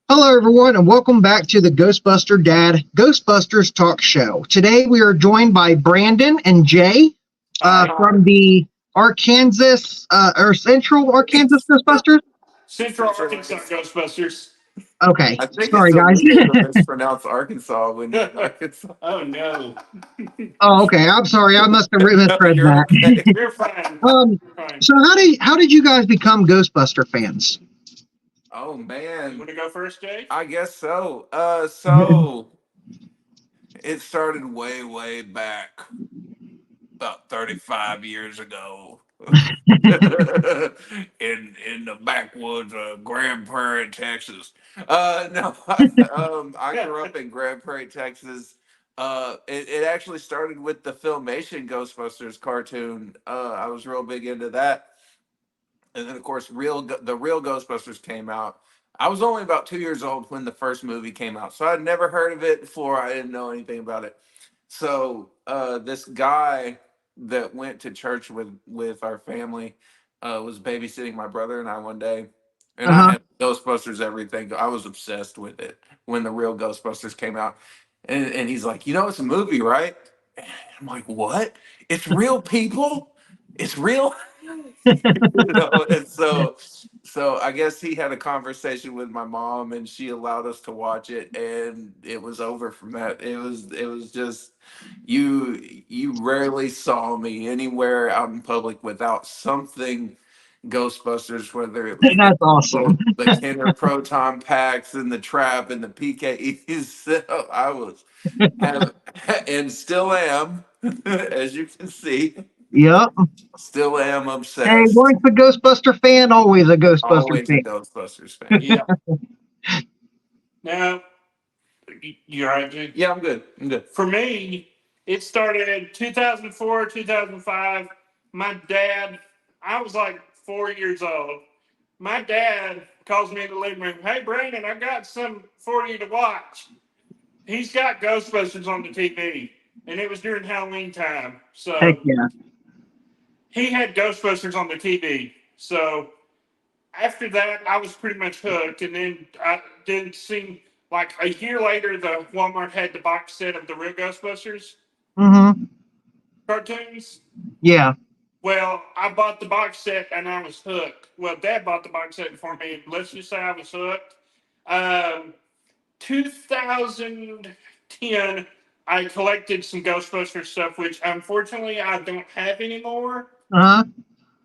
Hello, everyone, and welcome back to the Ghostbuster Dad Ghostbusters Talk Show. Today, we are joined by Brandon and Jay from the Arkansas or Central Arkansas Ghostbusters. Central Arkansas Ghostbusters. Okay, I think sorry, it's guys. illegal to mispronounce Arkansas when you're in Arkansas. Oh no. Oh, okay. I'm sorry. I must have misread You're that. okay. You're fine. Fine. So how did you guys become Ghostbuster fans? Oh You man, want to go first, Jay? I guess so. So it started way back, about 35 years ago, in the backwoods of Grand Prairie, Texas. No, I grew up in Grand Prairie, Texas. It actually started with the Filmation Ghostbusters cartoon. I was real big into that, and then of course, the real Ghostbusters came out. I was only about 2 years old when the first movie came out, so I'd never heard of it before. I didn't know anything about it. So this guy that went to church with our family was babysitting my brother and I one day, and I Uh-huh. had Ghostbusters everything. I was obsessed with it when the real Ghostbusters came out, and he's like, it's a movie, right? And I'm like, what? It's real people. It's real. And so I guess he had a conversation with my mom and she allowed us to watch it, and it was over from that. It was just, you rarely saw me anywhere out in public without something Ghostbusters, whether it was That's awesome. the Kinder Proton packs and the trap and the PKEs. So I was and still am, as you can see, Yep. still am Hey, obsessed. once a Ghostbuster fan, always a Ghostbuster Always a fan. Ghostbusters fan. Yeah. Now, you all right, Jay? Yeah, I'm good. I'm good. For me, it started in 2004, 2005. My dad, I was like 4 years old. My dad calls me in the living room. Hey, Brandon, I got some for you to watch. He's got Ghostbusters on the TV, and it was during Halloween time. Heck So yeah. he had Ghostbusters on the TV. So after that, I was pretty much hooked. And then I didn't see, like a year later, the Walmart had the box set of the real Ghostbusters Mm-hmm. cartoons. Yeah. Well, I bought the box set and I was hooked. Well, Dad bought the box set for me. Let's just say I was hooked. 2010, I collected some Ghostbusters stuff, which unfortunately I don't have anymore Uh-huh.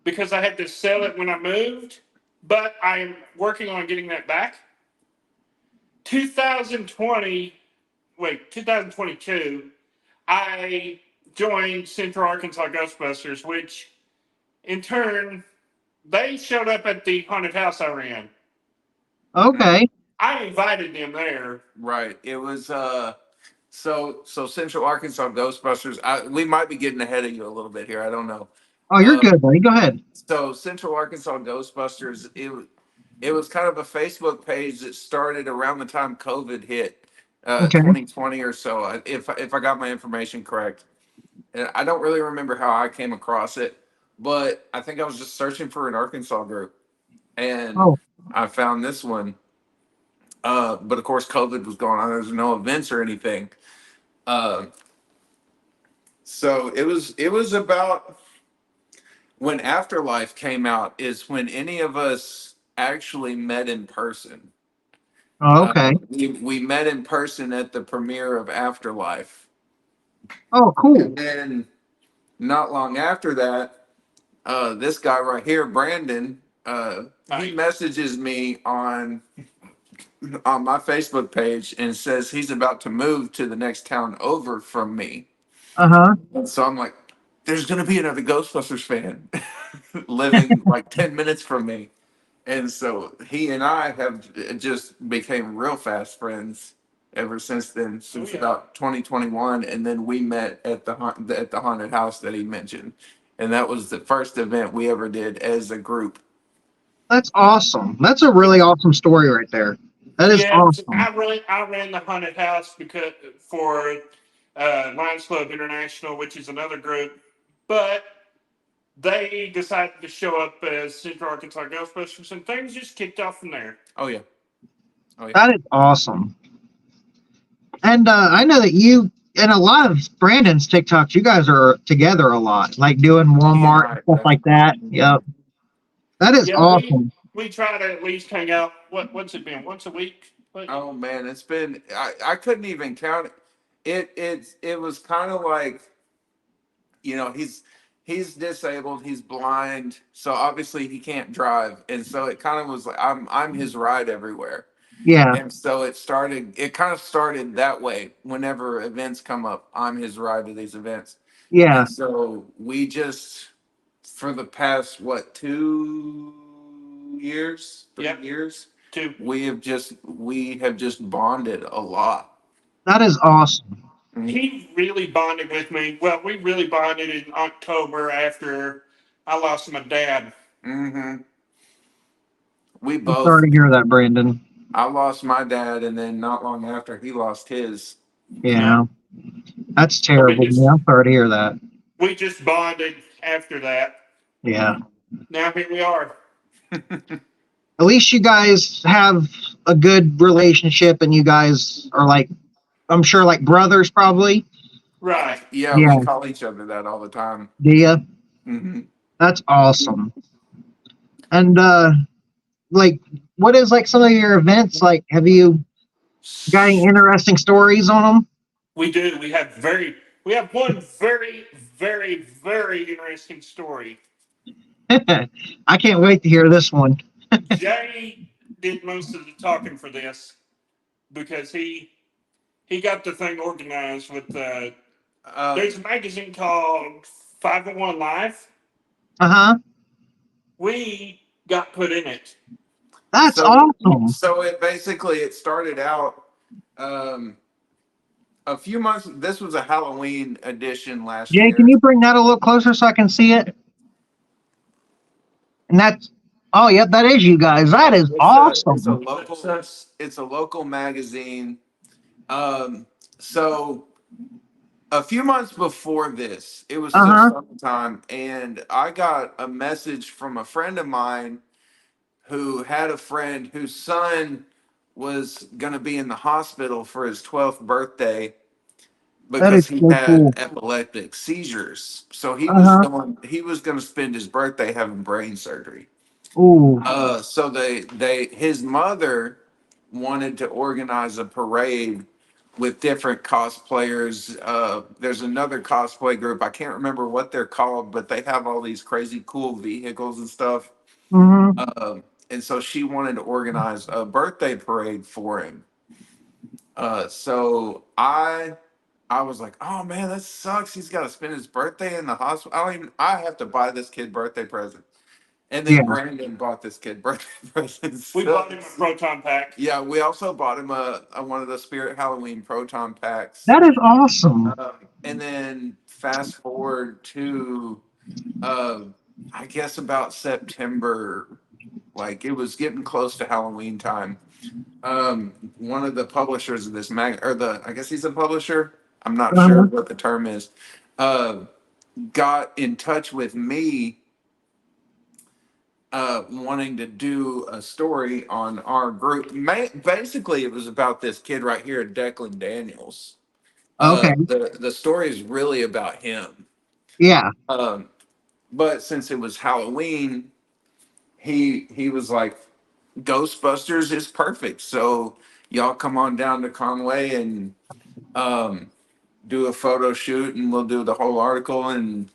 because I had to sell it when I moved. But I'm working on getting that back. 2022, I joined Central Arkansas Ghostbusters, which in turn, they showed up at the haunted house I ran. Okay. I invited them there. Right. It was so Central Arkansas Ghostbusters. We might be getting ahead of you a little bit here. I don't know. Oh, you're good, buddy. Go ahead. So Central Arkansas Ghostbusters, it was kind of a Facebook page that started around the time COVID hit, Okay. 2020 or so, if I got my information correct. And I don't really remember how I came across it, but I think I was just searching for an Arkansas group, and Oh, I found this one. But of course, COVID was going on. There was no events or anything. Uh, so it was about when Afterlife came out. Is when any of us actually met in person. okay. We met in person at the premiere of Afterlife, Oh, cool. and then not long after that, this guy right here, Brandon, he messages me on my Facebook page and says he's about to move to the next town over from me. Uh-huh. And so I'm like, there's going to be another Ghostbusters fan living like 10 minutes from me. And so he and I have just became real fast friends ever since then, since about 2021. And then we met at the haunted house that he mentioned. And that was the first event we ever did as a group. That's awesome. That's a really awesome story right there. That is Yeah, awesome. I ran the haunted house because for Lions Club International, which is another group. But they decided to show up as Central Arkansas Ghostbusters, and things just kicked off from there. Oh yeah. Oh yeah. That is awesome. And I know that you and a lot of Brandon's TikToks, you guys are together a lot, like doing Walmart and stuff like that. Yep. That is Yeah, awesome. we try to at least hang out. What's it been? Once a week? Oh man, it's been I couldn't even count it. It was kind of like, you know, he's disabled, he's blind, so obviously he can't drive, and so it kind of was like I'm his ride everywhere. Yeah. And so it kind of started that way. Whenever events come up, I'm his ride to these events. Yeah. And so we just, for the past, what, 2 years, 3 years, we have just bonded a lot. That is awesome. He really bonded with me. Well, we really bonded in October after I lost my dad. Mm-hmm. We I'm both. sorry to hear that, Brandon. I lost my dad, and then not long after, he lost his. Yeah. That's terrible. Yeah, I'm sorry to hear that. We just bonded after that. Yeah. Now here we are. At least you guys have a good relationship, and you guys are like, I'm sure, like brothers, probably. Right. Yeah, Yeah. we call each other that all the time. Do you? Mm-hmm. That's awesome. And like, what is like some of your events? Like, have you got any interesting stories on them? We do. We have one very, very, very interesting story. I can't wait to hear this one. Jay did most of the talking for this because he got the thing organized with there's a magazine called 501 Live. Uh-huh. We got put in it. That's awesome. So it started out a few months. This was a Halloween edition last year. Jay, can you bring that a little closer so I can see it? And that's, oh, yep, that is you guys. That is awesome. It's a local magazine. So a few months before this, it was still summertime, and I got a message from a friend of mine who had a friend whose son was going to be in the hospital for his 12th birthday because he had epileptic seizures. So he was going to spend his birthday having brain surgery. Ooh. So his mother wanted to organize a parade with different cosplayers. There's another cosplay group. I can't remember what they're called, but they have all these crazy cool vehicles and stuff. Mm-hmm. And so she wanted to organize a birthday parade for him. So I was like, oh man, that sucks. He's got to spend his birthday in the hospital. I have to buy this kid birthday present. And then Brandon bought this kid birthday presents. We bought him a proton pack. Yeah, we also bought him a one of the Spirit Halloween proton packs. That is awesome. And then fast forward to, I guess about September, like it was getting close to Halloween time. One of the publishers of this I guess he's a publisher. I'm not sure what the term is. Got in touch with me. Wanting to do a story on our group. Basically, it was about this kid right here, Declan Daniels. Okay. The story is really about him. Yeah. But since it was Halloween, he was like, Ghostbusters is perfect. So y'all come on down to Conway and do a photo shoot, and we'll do the whole article, and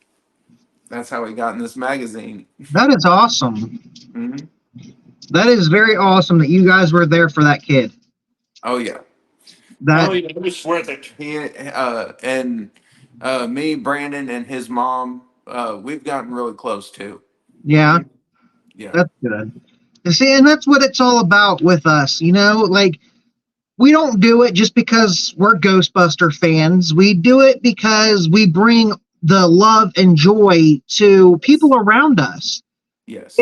that's how we got in this magazine. That is awesome. Mm-hmm. That is very awesome that you guys were there for that kid. Oh yeah. It was worth it. He and me, Brandon, and his mom, we've gotten really close too. Yeah. Yeah. That's good. You see, and that's what it's all about with us, you know, like we don't do it just because we're Ghostbuster fans. We do it because we bring the love and joy to people around us. Yes.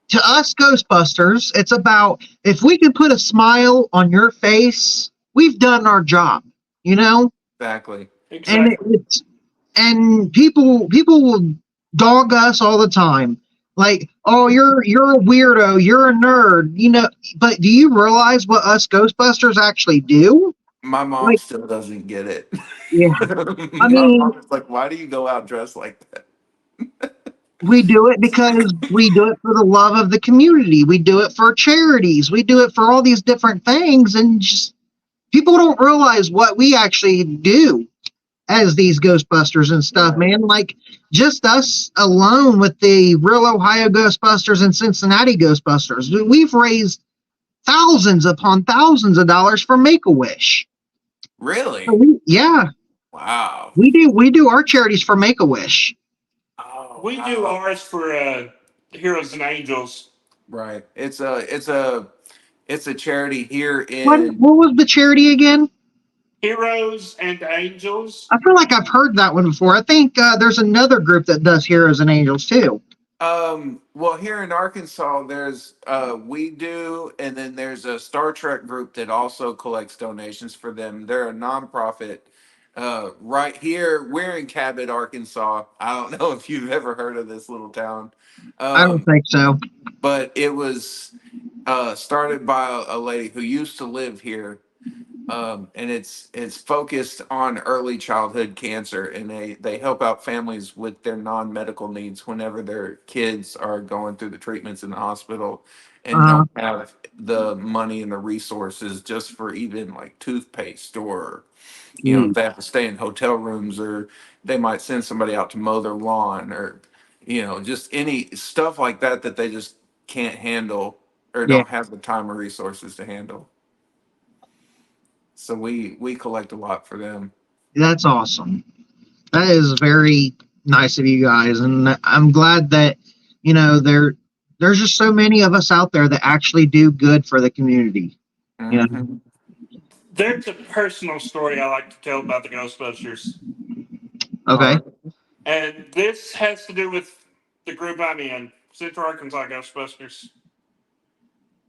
To us Ghostbusters, it's about if we can put a smile on your face, we've done our job, you know? Exactly. And and people will dog us all the time. Like, oh, you're a weirdo, you're a nerd, but do you realize what us Ghostbusters actually do? My mom Like, still doesn't get it. yeah, I My mean, mom's like, why do you go out dressed like that? we do it because we do it for the love of the community. We do it for charities. We do it for all these different things, and just people don't realize what we actually do as these Ghostbusters and stuff, Right. man. Like just us alone with the real Ohio Ghostbusters and Cincinnati Ghostbusters, we've raised thousands upon thousands of dollars for Make a Wish. Really? Yeah, Wow. we do our charities for Make a Wish. Oh, We do wow. ours for Heroes and Angels. Right. It's a charity here in. What was the charity again? Heroes and Angels. I feel like I've heard that one before. I think there's another group that does Heroes and Angels too. Well, here in Arkansas, there's we do, and then there's a Star Trek group that also collects donations for them. They're a nonprofit. Right here, we're in Cabot, Arkansas. I don't know if you've ever heard of this little town, I don't think so. but it was started by a lady who used to live here, and it's focused on early childhood cancer, and they help out families with their non-medical needs whenever their kids are going through the treatments in the hospital and Uh, don't have the money and the resources just for even like toothpaste, or if mm, they have to stay in hotel rooms, or they might send somebody out to mow their lawn, or just any stuff like that that they just can't handle or yeah, don't have the time or resources to handle. So we collect a lot for them. that's awesome. That is very nice of you guys, and I'm glad that there's just so many of us out there that actually do good for the community. You know, Hmm. There's a personal story I like to tell about the Ghostbusters. All okay. right. And this has to do with the group I'm in, Central Arkansas Ghostbusters.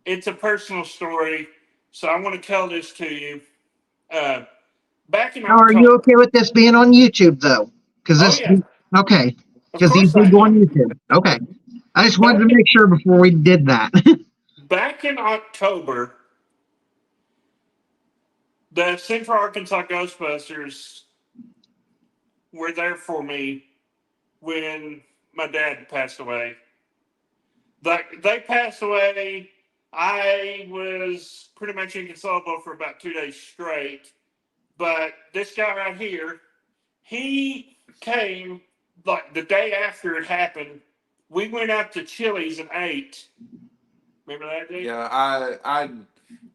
It's a personal story, so I want to tell this to you. Uh, Back in Now, are you October. okay with this being on YouTube though? Because Oh, this, yeah. okay, Of because these course do I go on am. YouTube. Okay, I just wanted Back, to make sure before we did that. back in October, the Central Arkansas Ghostbusters were there for me when my dad passed away. They passed away. I was pretty much inconsolable for about 2 days straight. But this guy right here, he came like the day after it happened. We went out to Chili's and ate. Remember that, Jake? Yeah,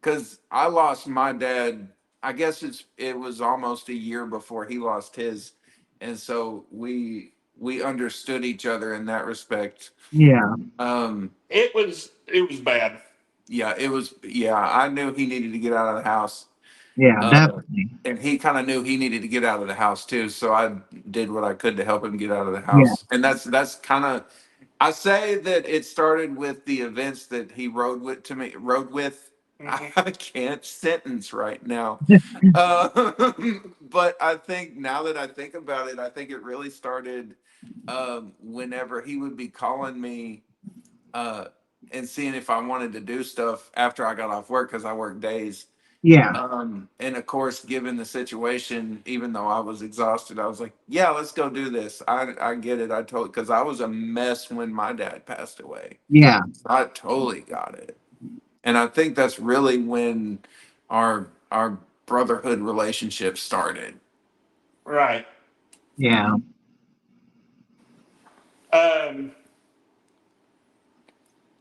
because I lost my dad. I guess it was almost a year before he lost his, and so we understood each other in that respect. Yeah, Um, It was bad. yeah, it was. Yeah, I knew he needed to get out of the house, yeah, uh, definitely. and he kind of knew he needed to get out of the house too. So I did what I could to help him get out of the Yeah, house, and that's kind of. I say that it started with the events that he rode with. Hmm. I can't sentence right now. Uh, but I think now that I think about it, I think it really started whenever he would be calling me uh, and seeing if I wanted to do stuff after I got off work because I work days. yeah, And of course, given the situation, even though I was exhausted, I was like, "Yeah, let's go do this." I get it. I totally, because I was a mess when my dad passed away. yeah, I totally got it, and I think that's really when our brotherhood relationship started. Right. yeah. Um,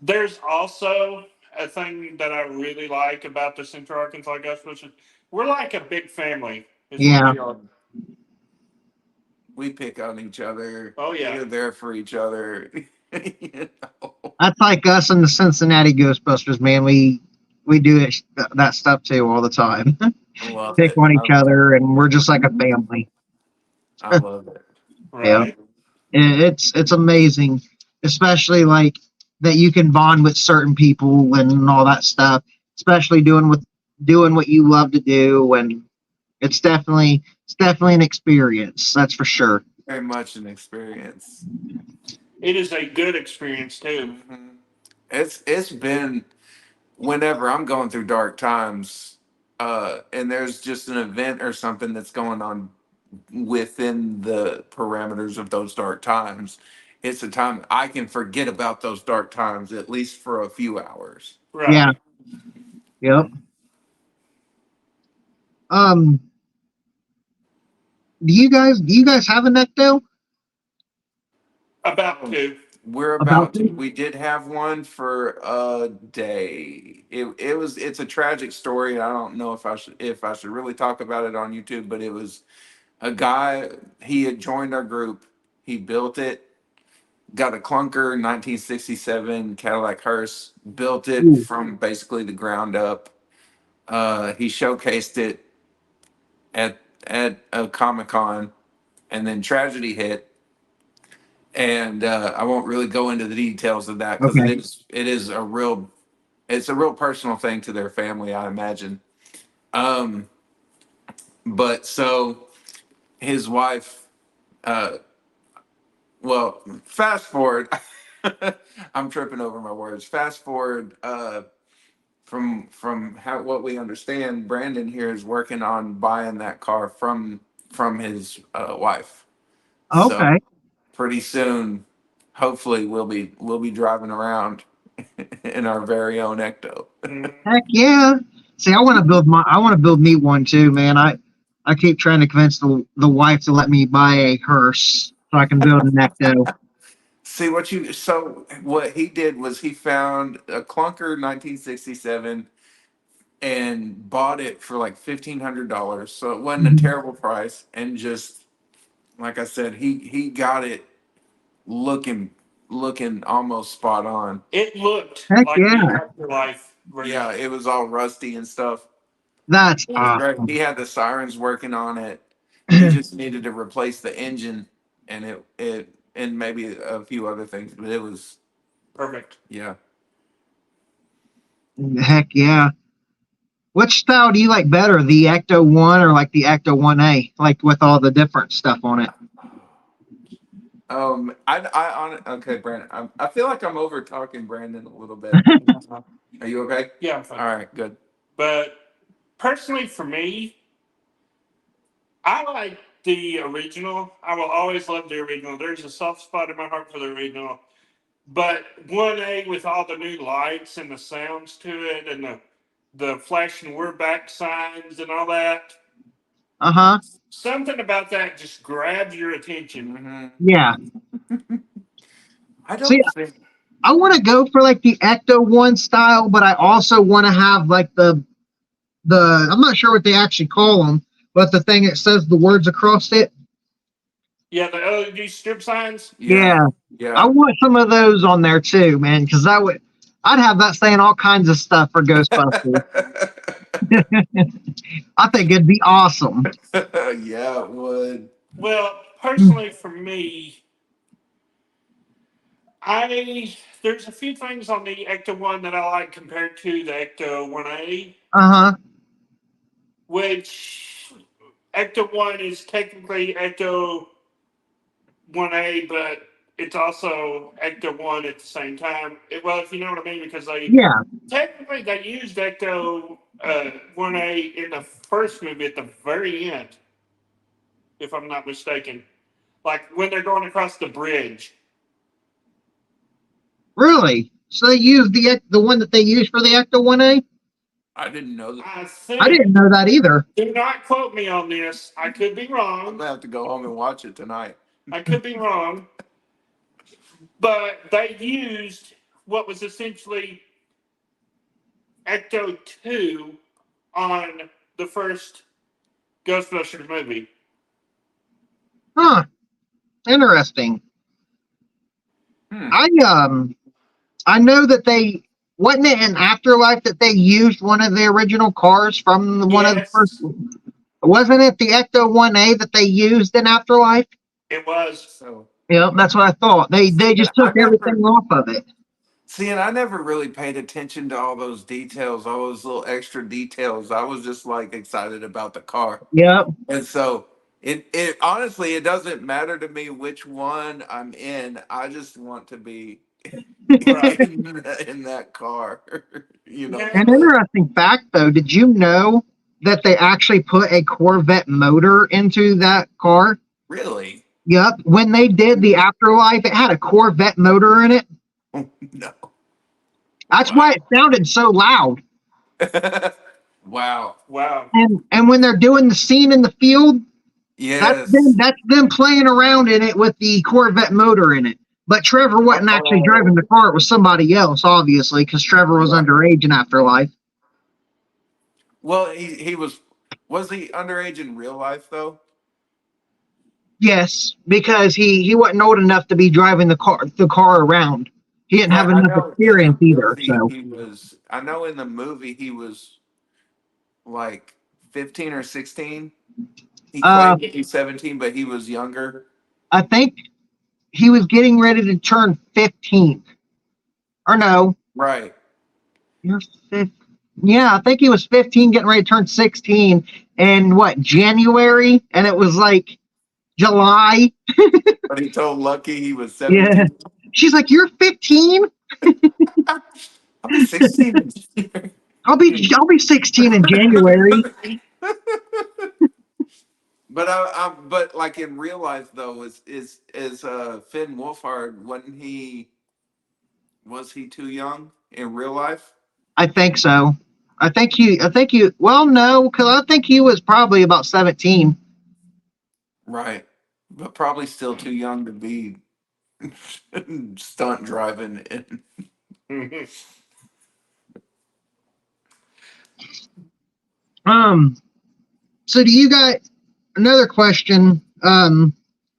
there's also a thing that I really like about the Central Arkansas Ghostbusters. We're like a big family, is what Yeah, we are. We pick on each other. Oh, yeah. We're there for each other. you know? that's like us and the Cincinnati Ghostbusters, man. We do that stuff too all the time. I love Pick it. on each other, and we're just like a family. I love it. Yeah, Right. it's amazing, especially like that you can bond with certain people and all that stuff. Especially doing what you love to do, and it's definitely an experience. That's for sure. Very much an experience. it is a good experience too. Mhm. It's been whenever I'm going through dark times, and there's just an event or something that's going on within the parameters of those dark times. It's a time I can forget about those dark times at least for a few hours. Yeah. Right. Yep. Um, do you guys have an ecto? About to. We're About about to. to? We did have one for a day. It's a tragic story. I don't know if I should really talk about it on YouTube, but it was a guy. He had joined our group. He built it. Got a clunker 1967 Cadillac hearse. Built it Ooh, from basically the ground up. He showcased it at a Comic Con, and then tragedy hit. And I won't really go into the details of that because okay. it is a real it's a real personal thing to their family, I imagine. Um, but so his wife, uh, well, fast forward. I'm tripping over my words. Fast forward from how what we understand. Brandon here is working on buying that car from his wife. So Okay. pretty soon, hopefully, we'll be driving around in our very own Ecto. Mm. Heck yeah. See, I want to build me one too, man. I keep trying to convince the wife to let me buy a hearse so I can build an ecto. See what he did was he found a clunker 1967 and bought it for like $1,500. So it wasn't a Mhm. terrible price, and just like I said, he got it looking looking almost spot on. It looked Heck like the yeah. afterlife Yeah, version. it was all rusty and stuff. That's It was great. He awesome. had the sirens working on it. He just needed to replace the engine and it and maybe a few other things, but it was Perfect. yeah. Heck yeah. Which style do you like better, the Ecto One or like the Ecto One A, like with all the different stuff on it? Okay, Brandon. I feel like I'm over talking Brandon a little bit. Are you okay? Yeah, I'm fine. All right, good. But personally, for me, I like the original. I will always love the original. There's a soft spot in my heart for the original. But 1A with all the new lights and the sounds to it and the flashing we're back signs and all that. Uh huh. Something about that just grabs your attention. Hmm. Yeah. I See, don't think. I want to go for like the Ecto One style, but I also want to have like the I'm not sure what they actually call them, but the thing that says the words across it. Yeah, the LED strip signs. Yeah, Yeah, I yeah. want some of those on there too, man, because I'd have that saying all kinds of stuff for Ghostbusters. I think it'd be awesome. Yeah, it would. Well, personally, for me, I there's a few things on the Ecto One that I like compared to the Ecto 1A, Uh huh. which Ecto One is technically Ecto 1A, but it's also Ecto One at the same time. Well, if you know what I mean, because Yeah. they used Ecto 1A in the first movie at the very end, if I'm not mistaken. Like when they're going across the bridge. Really? So they used the one that they used for the Ecto One A? I didn't know that. I I think. didn't know that either. Do not quote me on this. I could be I'm wrong. gonna have to go home and watch it tonight. I could be wrong. But they used what was essentially Ecto 2 on the first Ghostbusters movie. Huh. Interesting. Hmm. I know that they wasn't it in Afterlife that they used one of the original cars from one of the first. Yes, Wasn't it the Ecto One A that they used in Afterlife? it was. So Yep, that's what I thought. They see, just took everything off of it. and I never really paid attention to all those details, all those little extra details. I was just like excited about the car, Yep. and so It honestly, it doesn't matter to me which one I'm in. I just want to be Right. in that car. You know, Now, An interesting fact, though, did you know that they actually put a Corvette motor into that car? really? Yep. When they did the Afterlife, it had a Corvette motor in it. No. That's why it Wow. sounded so loud. Wow. wow. And when they're doing the scene in the field, Yes. that's them playing around in it with the Corvette motor in it. But Trevor wasn't actually driving Oh, the car; it was somebody else, obviously, because Trevor was right. underage in Afterlife. Well, he was he underage in real life though? Yes, because he wasn't old enough to be driving the car around. He didn't have Right. I enough know in the experience either. movie So he was. I know in the movie he was like 15 or 16. He uh, claimed to be 17, but he was younger. I think he was getting ready to turn 15. Or no, Right. you're 15. Yeah, I think he was 15, getting ready to turn 16 in what, January? And it was like July. But he told Lucky he was Yeah. 17. She's like, "You're 15? I'll be 16. I'll be 16 in January." But but like in real life though, is Finn Wolfhard, wasn't he, was he too young in real life? I think so. I think he well, no, cuz I think he was probably about 17. Right. But probably still too young to be stunt driving and Um so do you guys another question,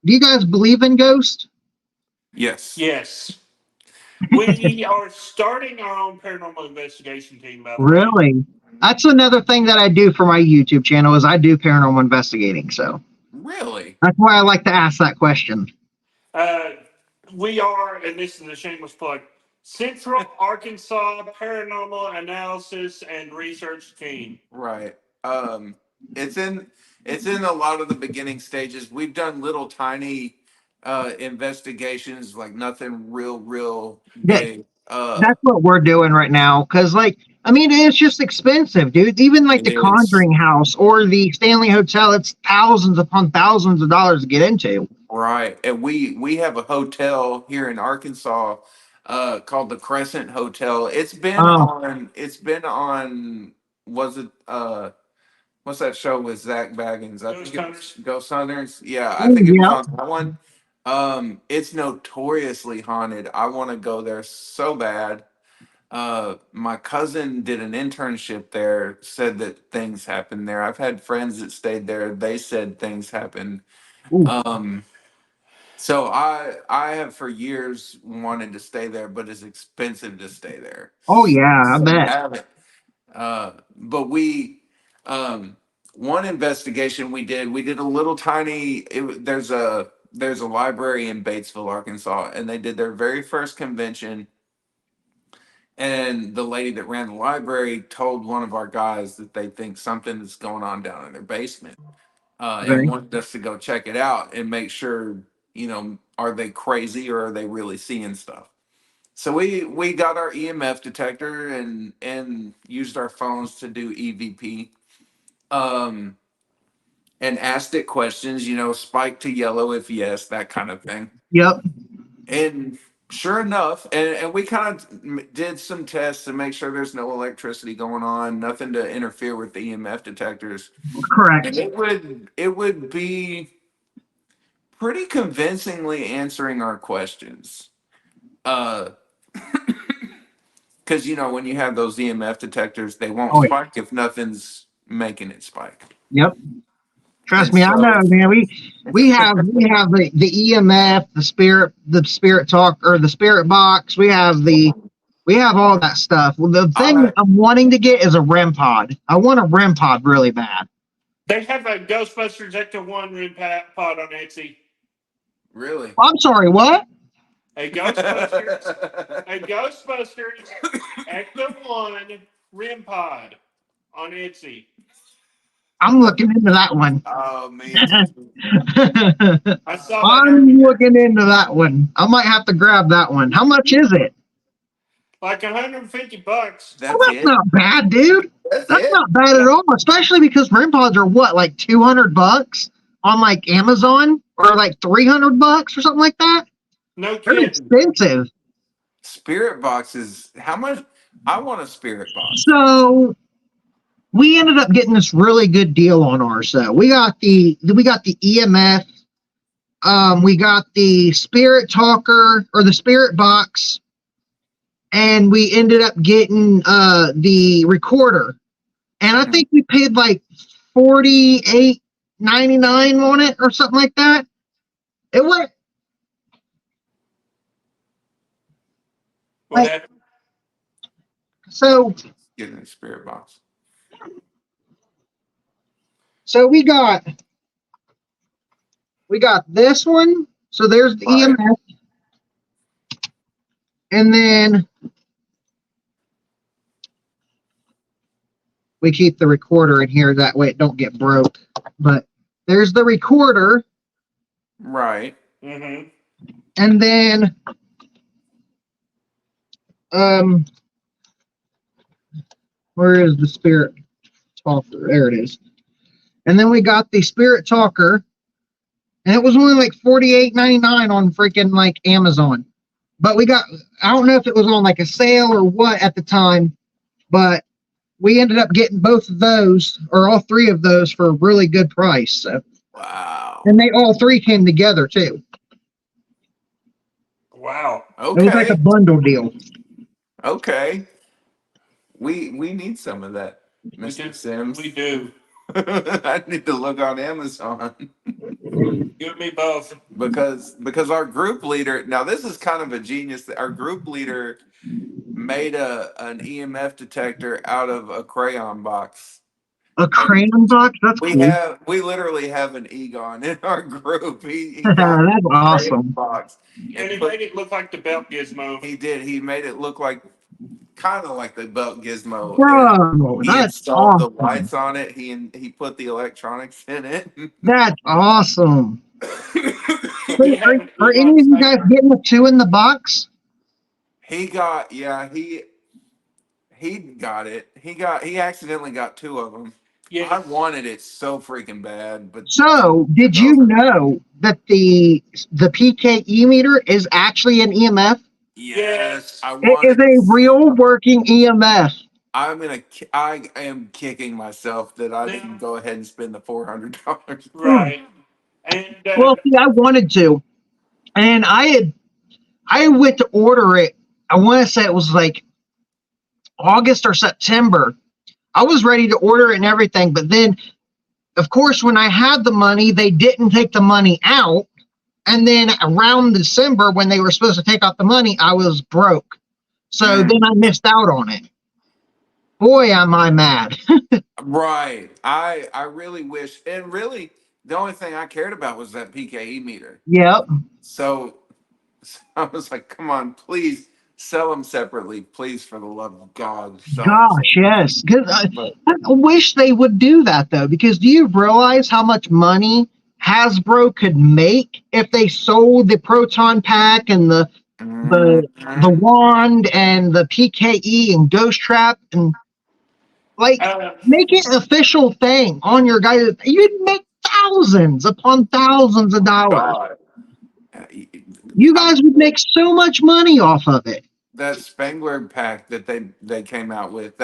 do you guys believe in ghosts? yes. yes. We are starting our own paranormal investigation team, by the way. Really? That's another thing that I do for my YouTube channel is I do paranormal investigating. So Really? that's why I like to ask that question. Uh, we are, and this is a shameless plug, Central Arkansas Paranormal Analysis and Research Team. Right. Um, it's in it's in a lot of the beginning stages. We've done little tiny investigations, like nothing real That big. that's what we're doing right now. Cause like I mean it's just expensive, dude. Even like It the is. Conjuring House or the Stanley Hotel, it's thousands upon thousands of dollars to get into. Right. And we have a hotel here in Arkansas called the Crescent Hotel. Oh, It's been on, was it what's that show with Zach Baggins? I Ghost think it Hunters. was Ghost Hunters. Yeah, I oh think it was yeah. on that one. It's notoriously haunted. I want to go there so bad. My cousin did an internship there, said that things happened there. I've had friends that stayed there. They said things happened. Ooh. Um, so I have for years wanted to stay there, but it's expensive to stay there. Oh yeah, I So we bet. haven't. But um, one investigation we did a little tiny. There's a library in Batesville, Arkansas, and they did their very first convention. And the lady that ran the library told one of our guys that they think something is going on down in their basement, and Okay. wanted us to go check it out and make sure, are they crazy or are they really seeing stuff? So we got our EMF detector and used our phones to do EVP, um, and asked it questions, spike to yellow if yes, that kind of thing. Yep. And sure enough, and we kind of did some tests to make sure there's no electricity going on, nothing to interfere with the EMF detectors. And Correct. it would be pretty convincingly answering our questions. Uh, because when you have those EMF detectors, they won't Oh yeah. spike if nothing's making it spike. Yep. Trust And me, I know, so, man. We have the EMF, the spirit talk or the spirit box. We have all that stuff. Well, the thing I I'm wanting to get is a REM pod. I want a REM pod really bad. They have a Ghostbusters Ecto 1 room pod on Etsy. really. I'm sorry, what? A Ghostbusters, a Ghostbusters Ecto 1 REM pod on Etsy. I'm looking into that one. Oh, me too. I saw that I'm looking into that one. I might have to grab that one. How much is it? like $150. Oh, That's that's it. not bad, dude. That's That's it. not bad at all, especially because REM pods are what, like $200 on like Amazon or like $300 or something like that. No They're kidding. expensive. Spirit boxes. How much? I want a spirit box. So we ended up getting this really good deal on ours. So we got the EMF, we got the Spirit Talker or the Spirit Box, and we ended up getting the recorder. And I think we paid like $48.99 on it or something like that. It went What like happened? so. Getting a spirit box. So we got this one. So there's the Right. EMF, and then we keep the recorder in here that way it don't get broke. But there's the recorder, Right. Mm-hmm. and then where is the Spirit Talker? There it is. And then we got the Spirit Talker, and it was only like $48.99 on freaking like Amazon. But I don't know if it was on like a sale or what at the time, but we ended up getting both of those or all three of those for a really good price. So, Wow. and they all three came together too. Wow. It was like a Okay. bundle deal. Okay. We need some of that, Mr. Sims. We do. I need to look on Amazon You and me both. because our group leader, now this is kind of a genius. Our group leader made an EMF detector out of a crayon box. A And crayon box? That's cool. we literally have an Egon in our group. He got That's a crayon awesome. box And he put, made it look like the belt gizmo. he did. He made it look like kind of like the belt gizmo, and Bro, he that's installed the awesome. lights on it. He put the electronics in it. That's awesome. We Wait, have an are Egon any of you guys saver. getting the two in the box? he got yeah he got it. He accidentally got two of them. Yeah. I wanted it so freaking bad, but So, did you know that the PKE meter is actually an EMF? yes, I It is wanted. a real working EMF. I am kicking myself that I Now, didn't go ahead and spend the $400. Hmm. right. And Well, see, I wanted to, and I went to order it. I want to say it was like August or September. I was ready to order it and everything, but then, of course, when I had the money, they didn't take the money out. And then around December, when they were supposed to take out the money, I was broke. So then I missed out on it. Boy, am I mad. Right. I really wish, and really the only thing I cared about was that PKE meter. Yep. So I was like, come on, please sell them separately, please, for the love of God, sell them Gosh, separately. yes. 'Cause But I wish they would do that though, because do you realize how much money Hasbro could make if they sold the proton pack and the Mhm. wand and the PKE and Ghost Trap and like uh, make it an official thing on your guys. You'd make thousands upon thousands of dollars. God. You I guys would make so much money off of it. that Spangler pack that they came out with,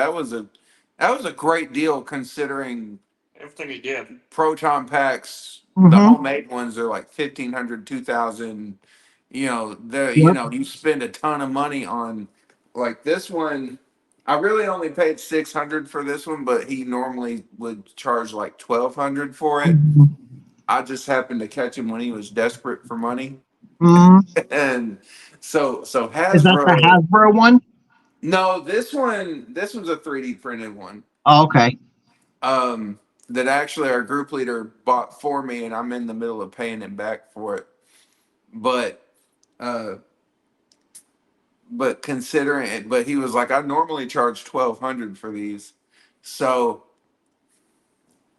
that was a great deal considering everything he did. proton packs, the Mm-hmm. homemade ones are like 1,500, 2,000. Yep. You spend a ton of money on like this one. I really only paid 600 for this one, but he normally would charge like 1,200 for it. I just happened to catch him when he was desperate for money. Mm-hmm. And so Is that the Hasbro. Hasbro one? No, this one's a 3D printed one. Oh, okay. Um, that actually our group leader bought for me, and I'm in the middle of paying him back for it. But uh, but considering it, but he was like, I normally charge 1,200 for these, so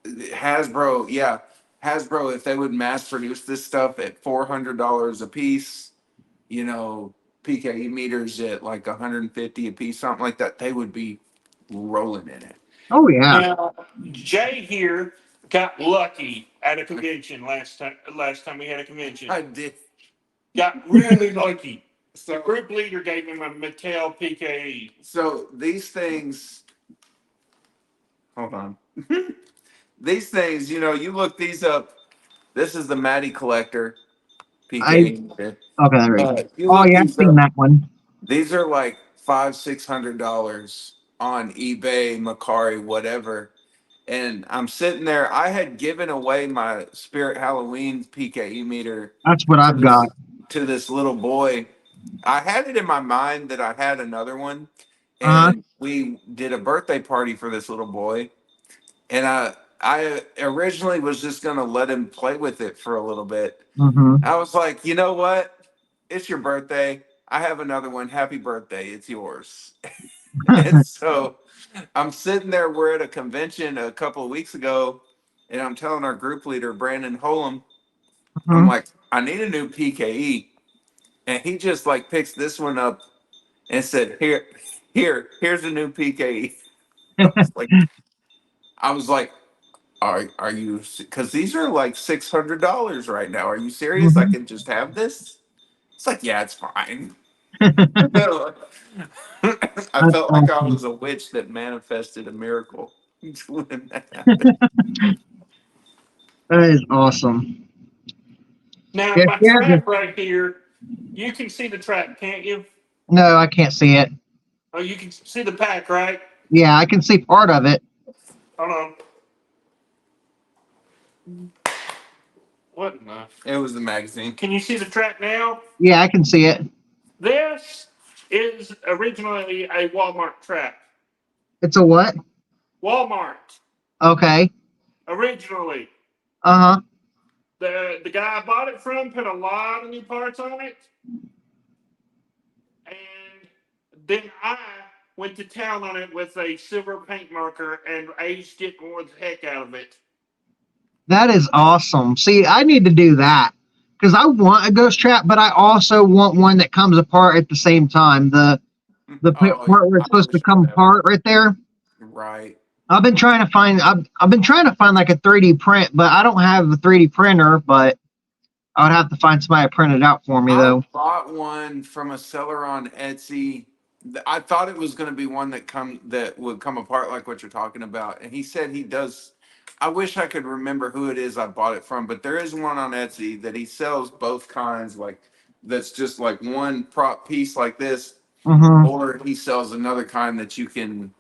Hasbro, yeah, Hasbro. If they would mass produce this stuff at $400 a piece, you know, PKE meters at like 150 a piece, something like that, they would be rolling in it. Oh yeah. Now, Jay here got lucky at a convention last time. Last time we had a convention, I did. got really lucky. The So, group leader gave him a Mattel PKE. so these things, hold on. These things, you know, you look these up. This is the Matty Collector I PKE meter. okay. There we go. You Oh look yeah, I've these seen up. that one. These are like $500-600 on eBay, Macari, whatever. And I'm sitting there. I had given away my Spirit Halloween PKE meter That's what to I've got. this little boy. I had it in my mind that I had another one, Uh and we did a birthday party for this little boy. And I originally was just gonna let him play with it for a little bit. huh. I was like, you know what? It's your birthday. I have another one. Happy birthday. It's yours. And so I'm sitting there. We're at a convention a couple of weeks ago, and I'm telling our group leader, Brandon Holm, I'm like, I need a new PKE. And he just like picks this one up and said, here's a new PKE. I was like, I was like, are you? Because these are like $600 right now. Are you serious? I can just have this? It's like, yeah, it's fine. I That's felt like I awesome. was a witch that manifested a miracle when that happened. That is awesome. Now, Yes, my yeah. trap right here, you can see the trap, can't you? No, I can't see it. Oh, you can see the pack, right? Yeah, I can see part of it. Hold on. What in the? It was the magazine. Can you see the trap now? Yeah, I can see it. This is originally a Walmart trap. It's a what? Walmart, Okay. originally. Uh huh. The guy I bought it from put a lot of new parts on it. And then I went to town on it with a silver paint marker and aged it more the heck out of it. That is awesome. See, I need to do that because I want a ghost trap, but I also want one that comes apart at the same time. The Oh, part where it's I supposed to wish I come had one. apart right there. Right. I've been trying to find. I've been trying to find like a 3D print, but I don't have a 3D printer. But I would have to find somebody to print it out for me I though. bought one from a seller on Etsy. I thought it was going to be one that would come apart like what you're talking about, and he said he does. I wish I could remember who it is I bought it from, but there is one on Etsy that he sells both kinds. Like that's just like one prop piece like this, Mm-hmm. or he sells another kind that you can.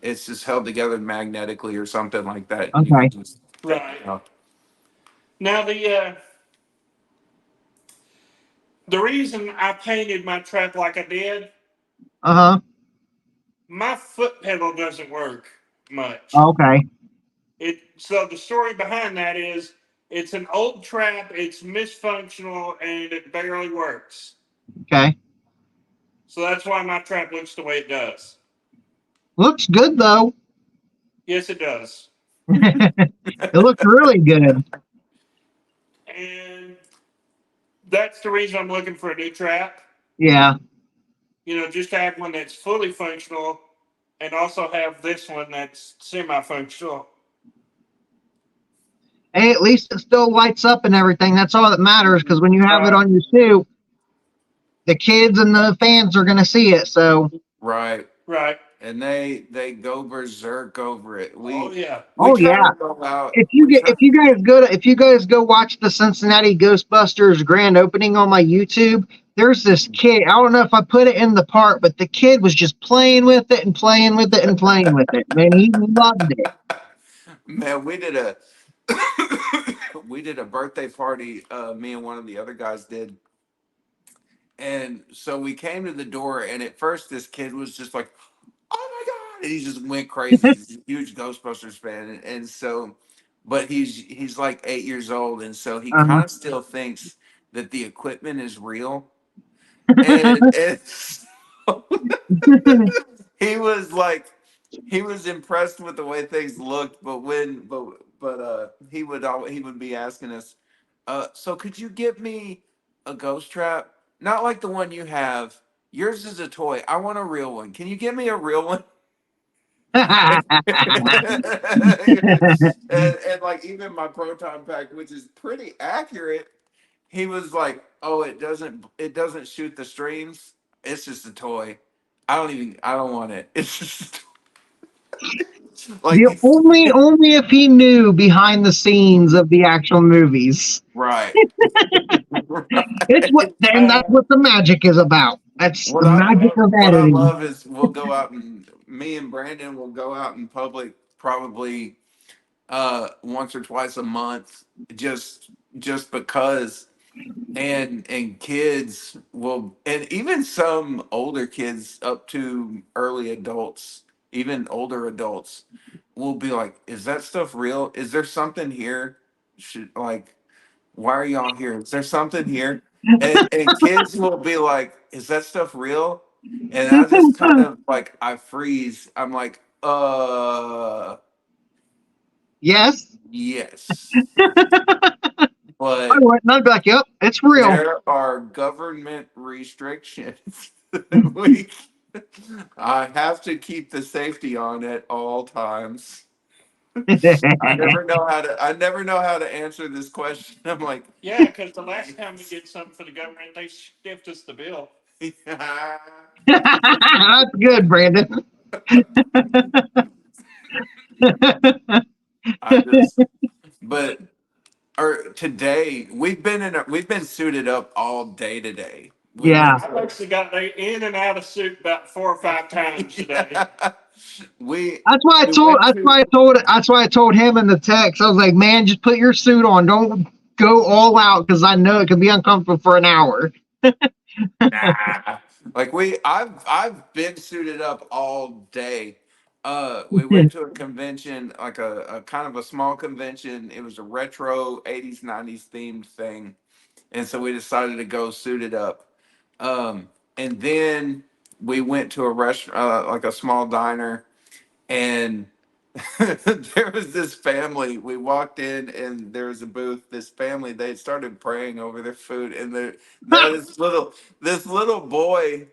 It's just held together magnetically or something like that, and you Okay. can just. Right. You know, Now the reason I painted my trap like I did, Uh huh. my foot pedal doesn't work much. Okay. So the story behind that is it's an old trap, it's misfunctional, and it barely works. Okay. So that's why my trap looks the way it does. Looks good though. Yes, it does. It looks really good. And that's the reason I'm looking for a new trap. Yeah. You know, just to have one that's fully functional and also have this one that's semi-functional. Hey, at least it still lights up and everything. That's all that matters because when you have it Right. on your suit, the kids and the fans are gonna see it. So. right. Right. And they go berserk over it. Oh yeah. We Oh try yeah. to go out. If you guys go watch the Cincinnati Ghostbusters grand opening on my YouTube, there's this kid. I don't know if I put it in the part, but the kid was just playing with it and playing with it and playing with it. Man, he loved it. Man, we did a we did a birthday party. Me and one of the other guys did, and so we came to the door, and at first this kid was just like, "Oh my god!" And he just went crazy. He's a huge Ghostbusters fan, and so, but he's like 8 years old, and so he Uh-huh. kind of still thinks that the equipment is real, and so he was like he was impressed with the way things looked, but he would be asking us, so could you get me a ghost trap? Not like the one you have. Yours is a toy. I want a real one. Can you get me a real one? And like even my proton pack, which is pretty accurate, he was like, "Oh, it doesn't shoot the streams. It's just a toy. I don't want it. It's just like The only if he knew behind the scenes of the actual movies. right, It's what, right." and that's what the magic is about. That's the magic of What I editing. love is we'll go out and me and Brandon will go out in public probably once or twice a month, just because, and kids will, and even some older kids up to early adults, even older adults will be like, is that stuff real? Is there something here? Should like, why are y'all here? Is there something here? And kids will be like, is that stuff real? And I just kind of like, I freeze. I'm like, Yes, yes. I But wouldn't. I'd be like, "Yep, it's real." there are government restrictions. we, I have to keep the safety on at all times. I never know how to answer this question. I'm like, Yeah, because the last time we did something for the government, they stiffed us the bill. yeah. That's good, Brandon. I just, but or today we've been suited up all day today. We Yeah, went I've actually got they in and out of suit about 4 or 5 times today. we that's why I we told. went That's to why I told. That's why I told him in the text. I was like, "Man, just put your suit on. Don't go all out because I know it can be uncomfortable for an hour." nah. Like I've been suited up all day. We went to a convention, like a kind of a small convention. It was a retro 80s, 90s themed thing. And so we decided to go suited up. And then we went to a restaurant, like a small diner, and there was this family. We walked in, and there was a booth. This family, they started praying over their food, and this little boy.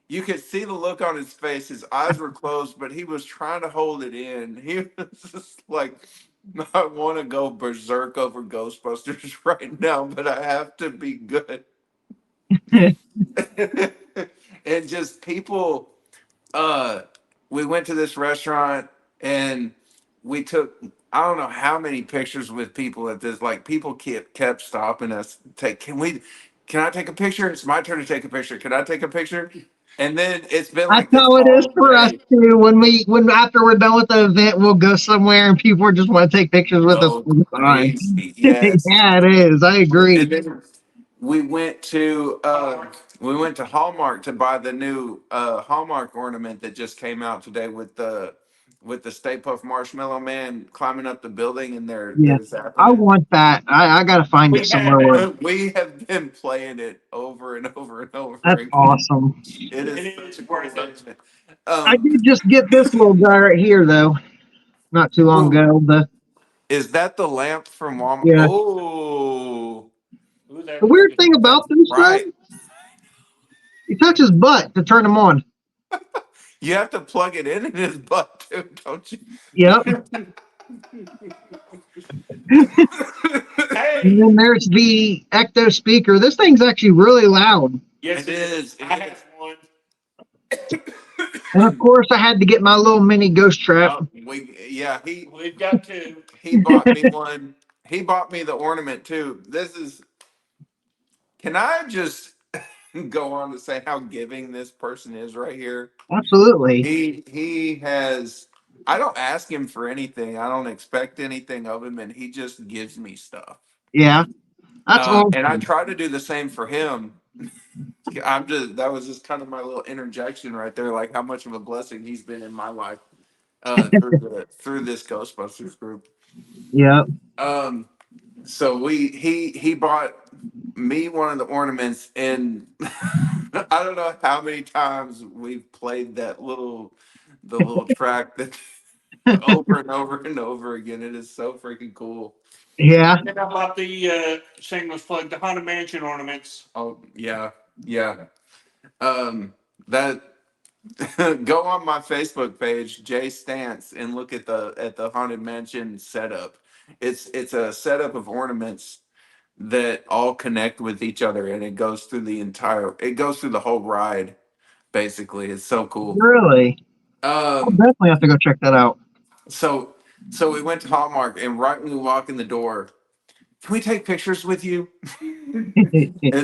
You could see the look on his face. His eyes were closed, but he was trying to hold it in. He was just like, I want to go berserk over Ghostbusters right now, but I have to be good. And just people, uh we went to this restaurant, and we took, I don't know how many pictures with people at this, like people kept stopping us, can I take a picture? It's my turn to take a picture. Can I take a picture? And then it's been That's like this how it is all for us day. too. When after we're done with the event, we'll go somewhere and people just want to take pictures with us Go all the time. crazy. Yes. Yeah, it is. I And agree. then we went to Hallmark to buy the new Hallmark ornament that just came out today with the Stay Puft Marshmallow Man climbing up the building, and Yeah, they're zapping I it. want that. I got to find it We had somewhere. Where it, We have been playing it over and over and over that's again. awesome. It and is it such is a cool worth it. ornament. I Um, did just get this little guy right here though, not too long ooh, ago. is that the lamp from Walmart? Yeah, Oh, Ooh, that the is weird good. thing about that's this though, right. you touch his butt to turn him on. You have to plug it in his butt too, don't you? Yep. And Hey, then there's the Ecto speaker. This thing's actually really loud. yes, It it is. is. I It is. have one. And of course, I had to get my little mini ghost trap. Yeah, We've got two. he bought me one. He bought me the ornament too. This is. Can I just go on to say how giving this person is right here? Absolutely. He has. I don't ask him for anything. I don't expect anything of him, and he just gives me stuff. Yeah, that's And I awesome. try to do the same for him. That was just kind of my little interjection right there, like how much of a blessing he's been in my life through this Ghostbusters group. Yep. So he bought me one of the ornaments, and I don't know how many times we've played the little track that over and over and over again. It is so freaking cool. Yeah. And how about the shameless plug, the Haunted Mansion ornaments? Oh yeah, yeah. That go on my Facebook page, Jay Stance, and look at the Haunted Mansion setup. It's a setup of ornaments that all connect with each other, and it goes through the whole ride. Basically, it's so cool. Really? I'll Um, definitely have to go check that out. so we went to Hallmark, and right when we walk in the door, can we take pictures with you? And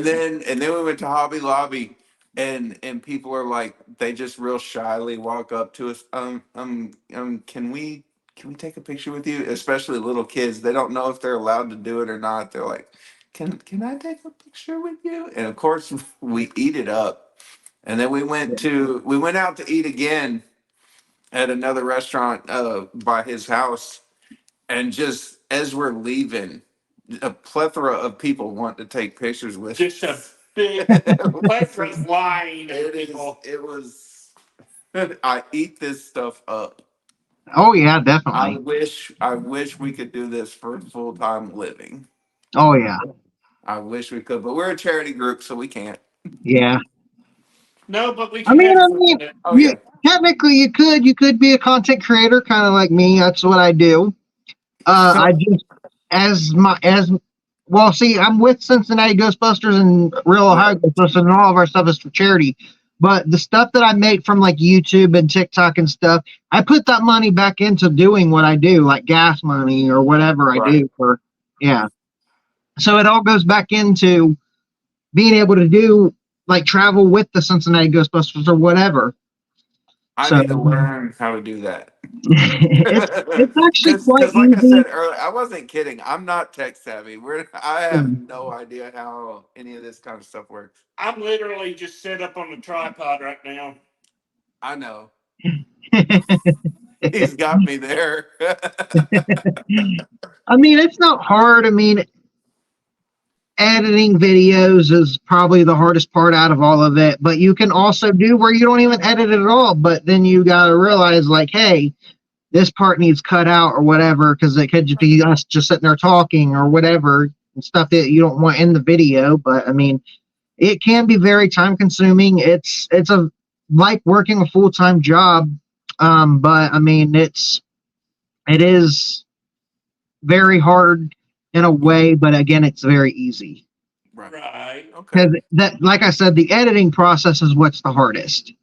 then we went to Hobby Lobby, and people are like, they just real shyly walk up to us. Can we take a picture with you? Especially little kids, they don't know if they're allowed to do it or not. They're like, can I take a picture with you? And of course, we eat it up. And then we went out to eat again at another restaurant by his house, and just as we're leaving, a plethora of people want to take pictures with Just a us. big plethora line of people. It was I eat this stuff up. Oh yeah, definitely. I wish we could do this for full time living. Oh yeah. I wish we could, but we're a charity group, so we can't. Yeah. No, but we I can mean, have I fun mean, with it. Oh you yeah. technically you could be a content creator, kind of like me. That's what I do. I So just as well. See, I'm with Cincinnati Ghostbusters and Real Ohio right, Ghostbusters, and all of our stuff is for charity. But the stuff that I make from like YouTube and TikTok and stuff, I put that money back into doing what I do, like gas money or whatever I right. do. For yeah, so it all goes back into being able to do like travel with the Cincinnati Ghostbusters or whatever. I So need to learn how to do that. it's actually quite Because like I easy. said earlier, I wasn't kidding. I'm not tech savvy. I have no idea how any of this kind of stuff works. I'm literally just set up on the tripod right now. I know. He's got me there. I mean, it's not hard. I mean, editing videos is probably the hardest part out of all of it, but you can also do where you don't even edit it at all. But then you got to realize, like, hey, this part needs cut out or whatever, because it could just be us just sitting there talking or whatever and stuff that you don't want in the video. But I mean, it can be very time consuming. It's a like working a full time job, but I mean, it is very hard in a way, but again, it's very easy. Right. Right. Okay. Because that, like I said, the editing process is what's the hardest.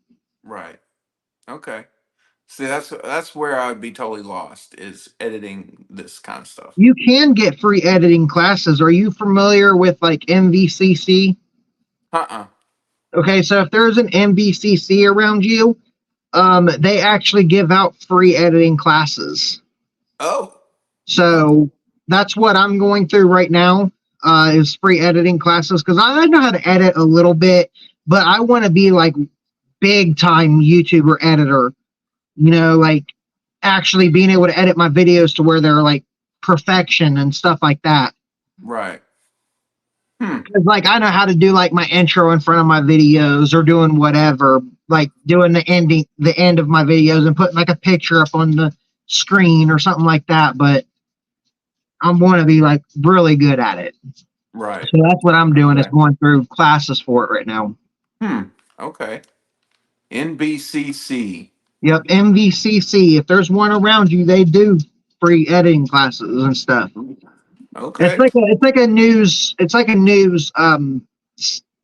Right. Okay. See, that's where I'd be totally lost is editing this kind of stuff. You can get free editing classes. Are you familiar with like MVCC? Uh-uh. Okay, so if there's an MVCC around you, they actually give out free editing classes. Oh. So that's what I'm going through right now, is free editing classes, because I know how to edit a little bit, but I want to be like big time YouTuber editor, like actually being able to edit my videos to where they're like perfection and stuff like that. Right. 'Cause, like, I know how to do like my intro in front of my videos or doing whatever, like doing the end of my videos and putting like a picture up on the screen or something like that. But I want to be like really good at it. Right. So that's what I'm doing, is Okay. going through classes for it right now. Okay. NBCC. Yep, MVCC. If there's one around you, they do free editing classes and stuff. Okay. It's like a news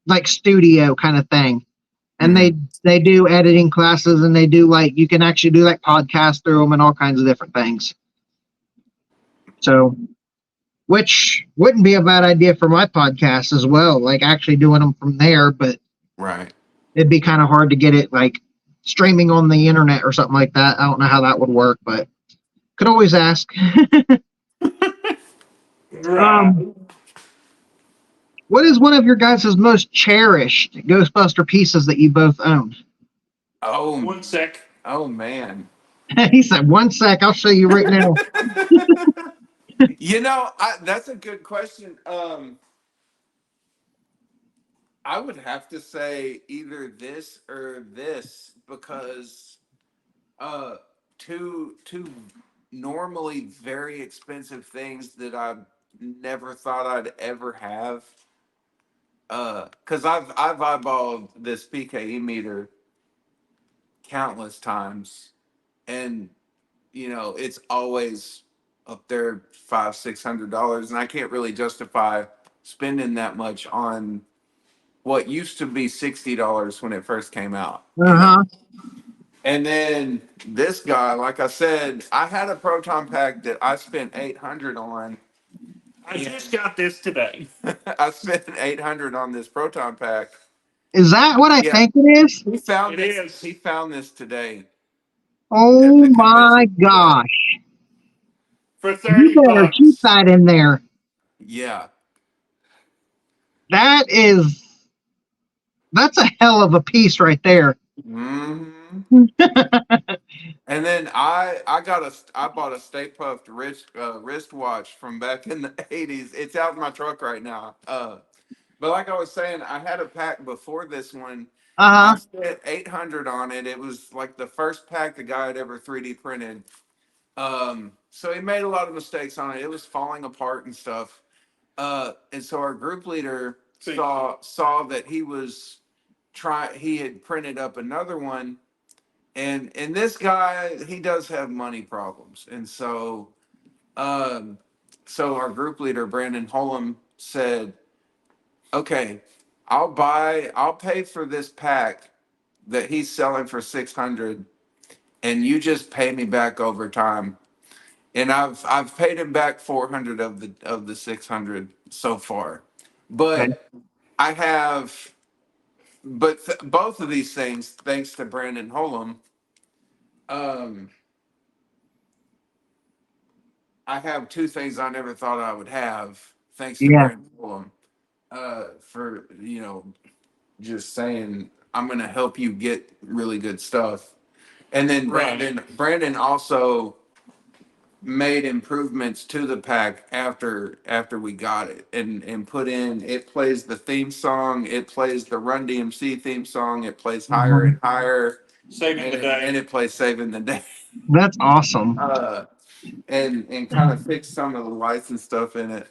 like studio kind of thing. And they do editing classes, and they do like, you can actually do like podcasts through them and all kinds of different things. So, which wouldn't be a bad idea for my podcast as well, like actually doing them from there, but Right. it'd be kind of hard to get it like streaming on the internet or something like that. I don't know how that would work, but could always ask. Right. What is one of your guys' most cherished Ghostbuster pieces that you both own? Oh. 1 sec. Oh man. He said, 1 sec, I'll show you right now. That's a good question. I would have to say either this or this because two normally very expensive things that I never thought I'd ever have. Because I've eyeballed this PKE meter countless times, and it's always up there $500-600, and I can't really justify spending that much on what used to be $60 when it first came out. Uh-huh. And then this guy, like I said, I had a proton pack that I spent 800 on. I just got this today. I spent 800 on this proton pack. Is that what I Yeah, think it is? he found It this. is. He found this today at Oh the my convention. gosh. For You 30 better keep bucks. that in there. Yeah. That's a hell of a piece right there. Hmm. And then I bought a Stay Puffed wristwatch from back in the 80s. It's out in my truck right now. But like I was saying, I had a pack before this one. I Uh-huh. spent 800 on it. It was like the first pack the guy had ever 3D printed. So he made a lot of mistakes on it. It was falling apart and stuff. And so our group leader saw that he had printed up another one, and this guy, he does have money problems. And so our group leader Brandon Holm said, okay, I'll pay for this pack that he's selling for 600, and you just pay me back over time. And I've paid him back 400 of the 600 so far. Okay. But I have both of these things, thanks to Brandon Holm, um I have two things I never thought I would have, thanks to Yeah. Brandon Holm. For just saying I'm gonna help you get really good stuff. And then Right. Brandon also made improvements to the pack after we got it, and put in, it plays the theme song, it plays the Run DMC theme song, it plays Higher Mhm. and Higher, Saving the day. and it plays Saving the Day. That's awesome. And kind of fix some of the lights and stuff in it.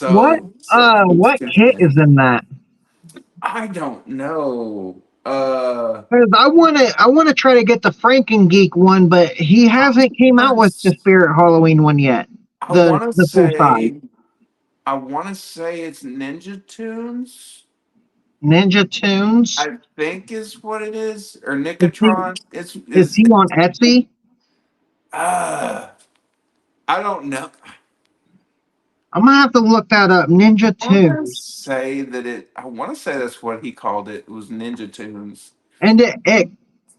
What So kudos what to kit him. is in that? I don't know. Because I wanna try to get the Franken Geek one, but he hasn't came out with the Spirit Halloween one yet. I The want to the full size. say I want to say it's Ninja Tunes. Ninja Tunes. I think is what it is, or Is he Nicotron. It's is is he on Etsy? uh I don't know. I'm gonna have to look that up. Ninja Tunes. I want to say that's what he called it. It was Ninja Tunes. And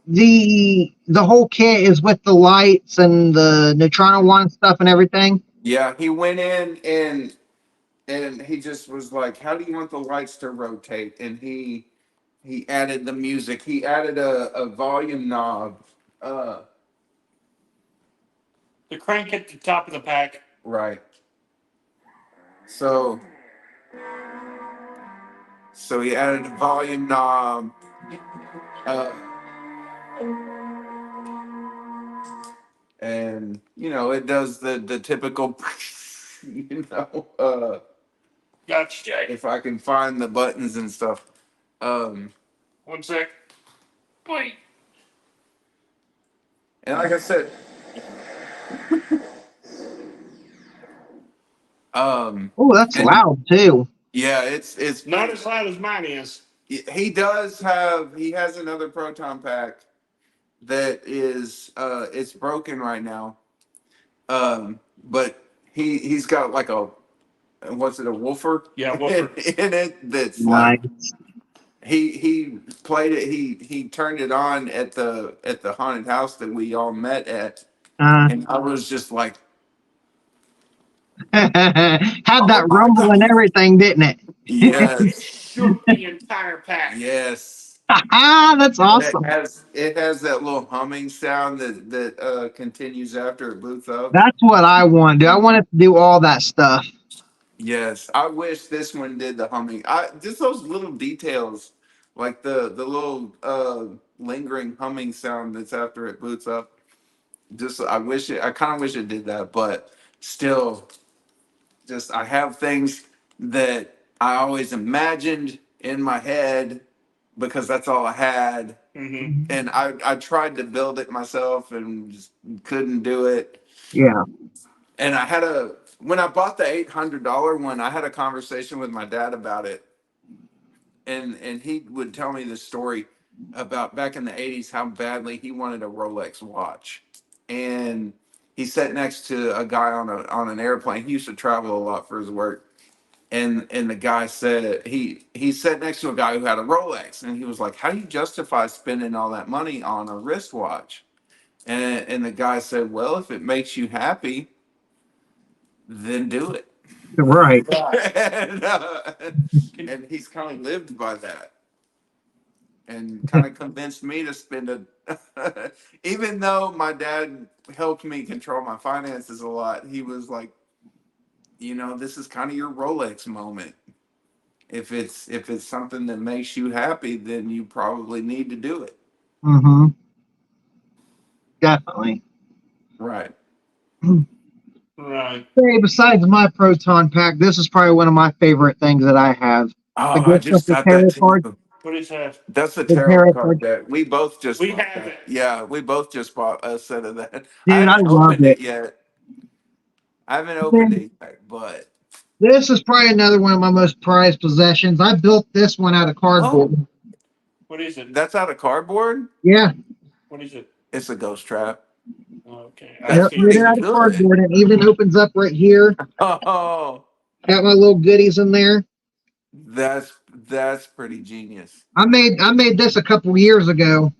the whole kit is with the lights and the Neutrino one stuff and everything. Yeah, he went in and he just was like, "How do you want the lights to rotate?" And he added the music. He added a volume knob. Uh, The crank at the top of the pack. right. So he added a volume knob. Uh, and it does the typical, you know, Gotcha, Jay. if I can find the buttons and stuff. Um, 1 sec. Wait. and like I said, Oh, that's and loud too. yeah, it's Not as loud as mine is. he has another proton pack that is it's broken right now. But he's got like a, what's it, a woofer? Yeah, woofer. In it that's like, Nice. he played it, he turned it on at the haunted house that we all met at, Uh, and I was just like, had oh that my rumble and god, everything, didn't it? yes, Shook the entire pack. yes. That's And awesome. it has that little humming sound that continues after it boots up. That's what I want to do. I want it to do all that stuff. Yes, I wish this one did the humming. I just those little details, like the little lingering humming sound that's after it boots up. Just I wish it. I kind of wish it did that, but still, just I have things that I always imagined in my head because that's all I had, and I tried to build it myself and just couldn't do it. Yeah. And I had a when I bought the $800 one, I had a conversation with my dad about it, and he would tell me this story about back in the '80s how badly he wanted a Rolex watch, and he sat next to a guy on an airplane. He used to travel a lot for his work, and the guy said he sat next to a guy who had a Rolex, and he was like, "How do you justify spending all that money on a wristwatch?" And the guy said, "Well, if it makes you happy, then do it." Right. and, and he's kind of lived by that and kind of convinced me to spend a even though my dad helped me control my finances a lot, he was like, this is kind of your Rolex moment. If it's something that makes you happy, then you probably need to do it. Mm-hmm. Definitely. Right. Right. Hey, besides my proton pack, this is probably one of my favorite things that I have. The Oh, I just Ghostbuster got that tarot card. too. What is that? That's the The tarot tarot card card. deck. We both just We bought have that. it. Yeah, we both just bought a set of that. I Dude, I haven't love opened it. it yet. I haven't opened Man, it yet, but this is probably another one of my most prized possessions. I built this one out of oh, cardboard. What is it? that's out of cardboard. Yeah, What is it? It's a ghost trap. Okay, I That's yep, see made it pretty it. out of good. cardboard. And it even opens up right here. Oh, Got my little goodies in there. that's pretty genius. I made this a couple years ago.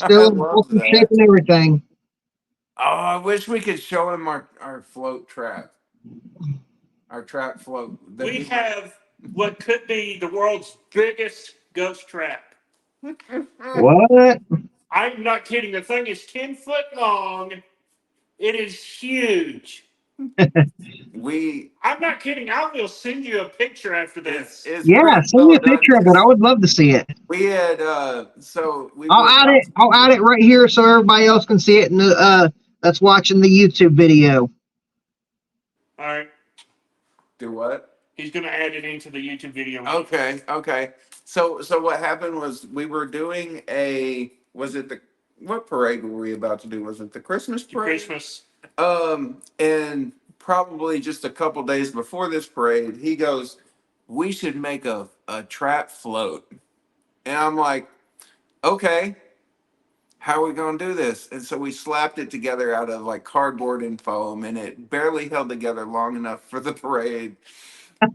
I Still in love awesome shape that. and everything. Oh, I wish we could show him our float trap, our trap float that We we. have what could be the world's biggest ghost trap. What? I'm not kidding. The thing is 10 foot long. It is huge. we I'm not kidding. I will send you a picture after this. it's Yeah, pretty send me well a done picture of it. I because would love to see it. we had so we I'll were add about it. to I'll add it right here so everybody else can see it. And that's watching the YouTube video. All right. do what? He's going to add it into the YouTube video. Okay. So what happened was we were doing was it the what parade were we about to do? Was it the Christmas To parade? Christmas. And probably just a couple days before this parade, he goes, "We should make a trap float." And I'm like, "Okay, how are we gonna do this?" And so we slapped it together out of like cardboard and foam, and it barely held together long enough for the parade.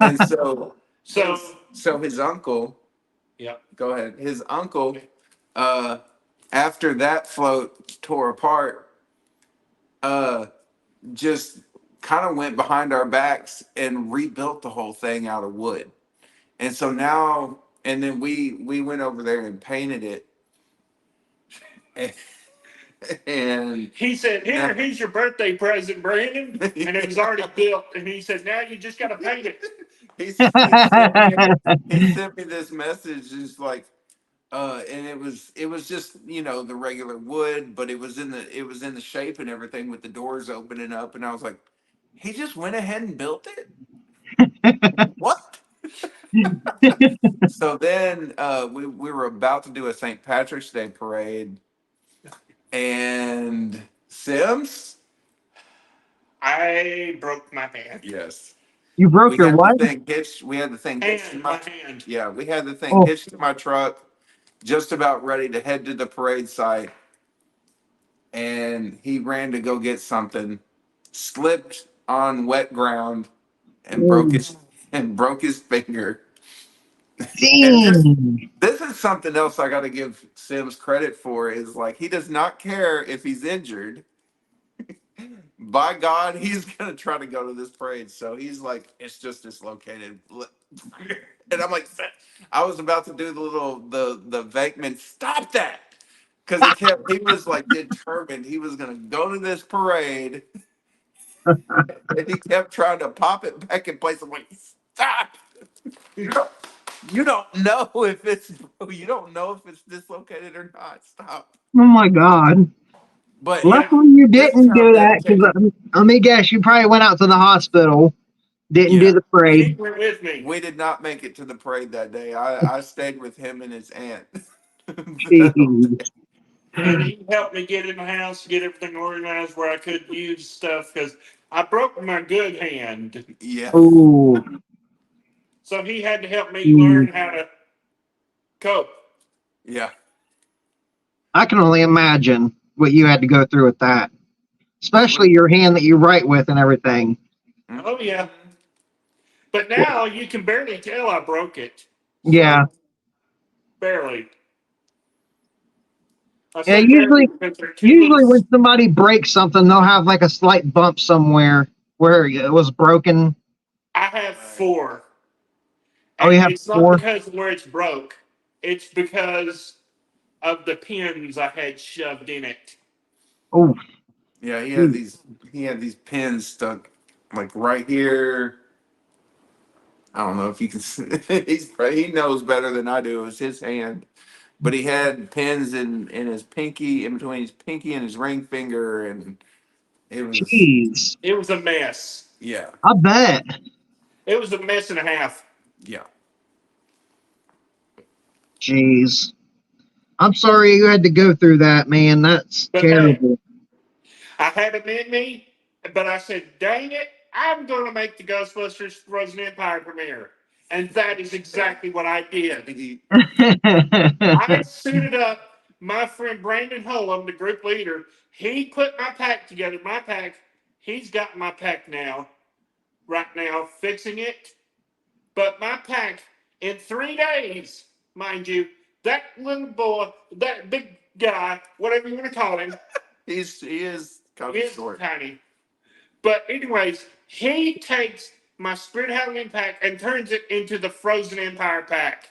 And so So, so his uncle, yeah. go ahead. His uncle, uh, after that float tore apart, uh, just kind of went behind our backs and rebuilt the whole thing out of wood. And so now, and then we went over there and painted it, and, and He said, now, here's your birthday present, Brandon. And it was already built. And he said, now you just got to paint it. he sent me this message. It's like, and it was just the regular wood, but it was in the shape and everything with the doors opening up, and I was like, he just went ahead and built it. What? So then we were about to do a St. Patrick's Day parade, and Sims, I broke my hand. yes, You broke we your had the what? thing hitched. We had the thing hitched to My my hand. yeah. We had the thing Oh, hitched to my truck, just about ready to head to the parade site, and he ran to go get something, slipped on wet ground, and broke oh, his finger. And dang. this is something else I got to give Sims credit for is like he does not care if he's injured. By God, he's gonna try to go to this parade. So he's like, it's just dislocated. And I'm like, I was about to do the Venkman, stop that. Because he was like determined he was gonna go to this parade And he kept trying to pop it back in place. I'm like, stop! You don't, you don't know if it's dislocated or not. Stop. Oh my God. But Yeah. Luckily you this didn't time do that that because let me guess, you probably went out to the hospital, didn't do yeah, the He parade. went with me. we did not make it to the parade that day. I stayed with him and his aunt. Jeez. And he helped me get in the house, get everything organized where I could use stuff because I broke my good hand. Yeah. Oh, So he had to help me geez. learn how to cope. Yeah. I can only imagine what you had to go through with that, especially your hand that you write with and everything. Oh, yeah. But now you can barely tell I broke it. Yeah. So, barely. I Yeah, say barely because there are two little. usually when somebody breaks something, they'll have like a slight bump somewhere where it was broken. I have four. Oh, And you have it's not four? because of where it's broke, it's because of the pins I had shoved in it. Oh, Yeah, geez. he had these pins stuck like right here. I don't know if you can he knows better than I do. It was his hand. But he had pins in his pinky, in between his pinky and his ring finger, and it was Jeez. It was a mess. yeah, I bet. It was a mess and a half. yeah. Jeez. I'm sorry you had to go through that, man. That's But hey, terrible. I had them in me, but I said, dang it, I'm going to make the Ghostbusters Frozen Empire premiere. And that is exactly what I did. I suited up my friend Brandon Hullum, the group leader. He put my pack together. My pack, he's got my pack now, right now, fixing it. But my pack, in 3 days, mind you, that little boy, that big guy, whatever you want to call him, He is kind he of is short. tiny. But anyways, he takes my Spirit Halloween pack and turns it into the Frozen Empire pack.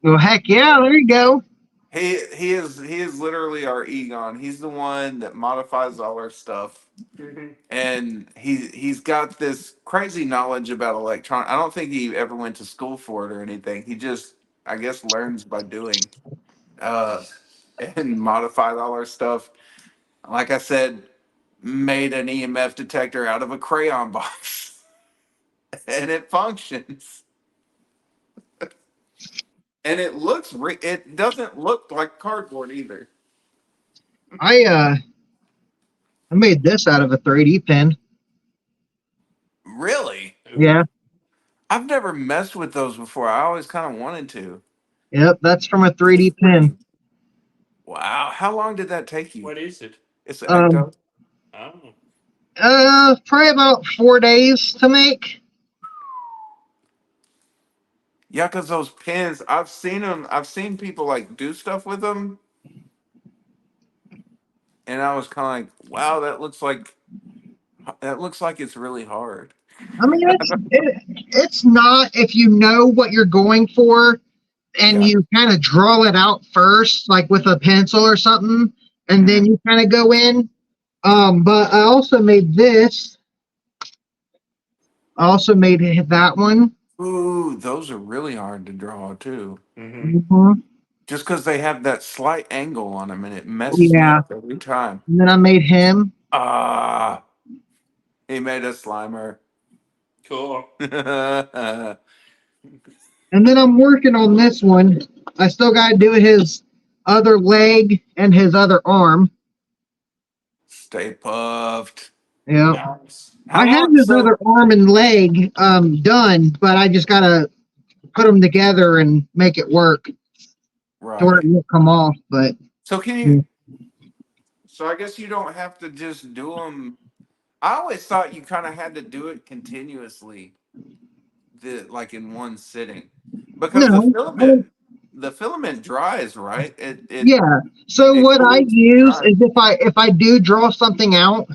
Well, heck yeah, there you go. He is literally our Egon. He's the one that modifies all our stuff. Mhm. And he's got this crazy knowledge about electronics. I don't think he ever went to school for it or anything. He just, I guess, learns by doing. Uh, and modified all our stuff. Like I said, made an EMF detector out of a crayon box, and it functions. And it doesn't look like cardboard either. I made this out of a 3D pen. Really? Yeah. I've never messed with those before. I always kind of wanted to. Yep, that's from a That's 3D pen. pretty. Wow. How long did that take you? What is it? It's an Um ecto. Oh. Probably about 4 days to make. Yeah, because those pins, I've seen them. I've seen people like do stuff with them, and I was kind of like, wow, that looks like it's really hard. I mean, it's not if you know what you're going for and Yeah. you kind of draw it out first, like with a pencil or something, and then Mhm. you kind of go in. But I also made this. I also made that one. Ooh, those are really hard to draw too. Mm-hmm. Hmm. Just because they have that slight angle on them, and it messes me Yeah. up every time. And then I made him. Ah, he made a Slimer. Cool. And then I'm working on this one. I still got to do his other leg and his other arm. Stay puffed. Yeah. Nice. I How have long? his other So arm and leg done, but I just got to put them together and make it work to where it right. won't come off. But So can yeah. you? So I guess you don't have to just do them. I always thought you kind of had to do it continuously, like in one sitting, because No, the filament dries, right? It yeah. So it what I cools and use dries. is if I do draw something out,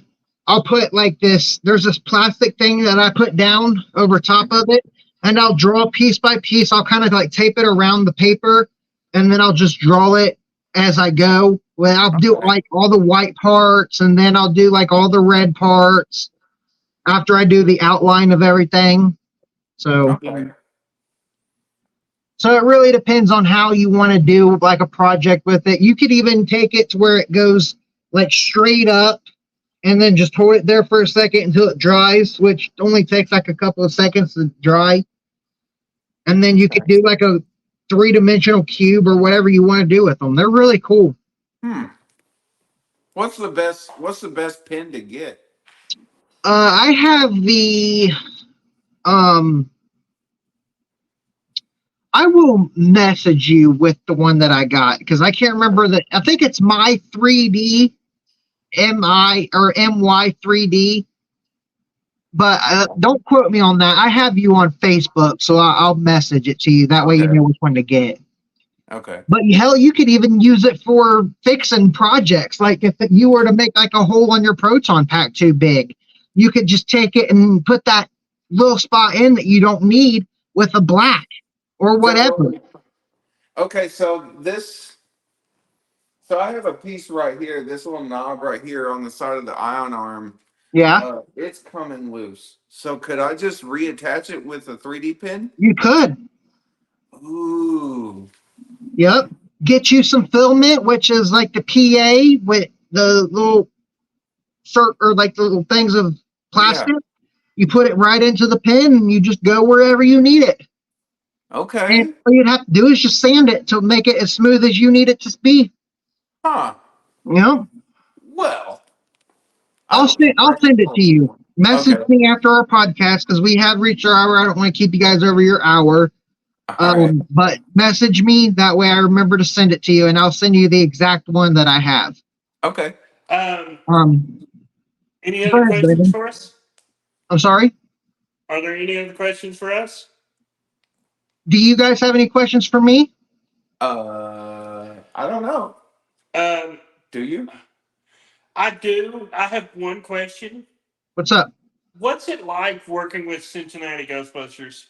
I'll put like this. There's this plastic thing that I put down over top of it, and I'll draw piece by piece. I'll kind of like tape it around the paper, and then I'll just draw it as I go Well, I'll do Okay. like all the white parts, and then I'll do like all the red parts after I do the outline of everything. So, Okay. so it really depends on how you want to do like a project with it. You could even take it to where it goes like straight up and then just hold it there for a second until it dries, which only takes like a couple of seconds to dry. And then you could do like a three-dimensional cube or whatever you want to do with them. They're really cool. Hmm. What's the best pin to get? I have the um I will message you with the one that I got because I can't remember that. I think it's my 3D MI or MY 3D, but don't quote me on that. I have you on Facebook, so I'll message it to you. That way you Okay. know which one to get. Okay. But hell, you could even use it for fixing projects. Like if you were to make like a hole on your proton pack too big, you could just take it and put that little spot in that you don't need with a black or whatever. So okay, so I have a piece right here, this little knob right here on the side of the ion arm. Yeah, It's coming loose. So could I just reattach it with a 3D pin? you could. Ooh. Yep. Get you some filament, which is like the PA with the little or like the little things of Yeah. plastic. You put it right into the pin and you just go wherever you need it. And Okay. all you'd have to do is just sand it to make it as smooth as you need it to be. Huh. You know, Well, I don't need I'll send it to you. Message Okay. me after our podcast because we have reached our hour. I don't want to keep you guys over your hour. All right. But message me that way I remember to send it to you, and I'll send you the exact one that I have. Okay. Um, Any go other ahead, questions David. for us? I'm sorry. Are there any other questions for us? Do you guys have any questions for me? I don't know. Um, Do you? I do. I have one question. What's up? What's it like working with Cincinnati Ghostbusters?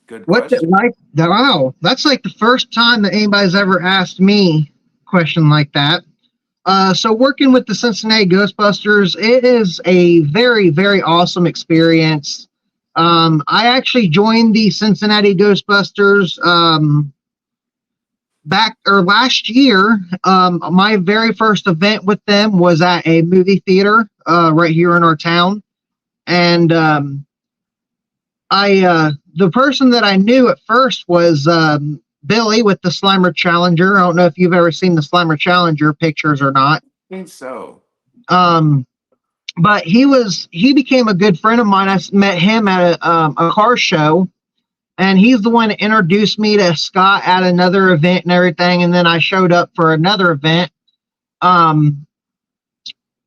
Good What's it question. like? Wow, that's like the first time that anybody's ever asked me a question like that. So working with the Cincinnati Ghostbusters, it is a very, very awesome experience. I actually joined the Cincinnati Ghostbusters back or last year. My very first event with them was at a movie theater right here in our town, and the person that I knew at first was Billy with the Slimer Challenger. I don't know if you've ever seen the Slimer Challenger pictures or not. I think so. But he became a good friend of mine. I met him at a car show, and he's the one that introduced me to Scott at another event and everything. And then I showed up for another event,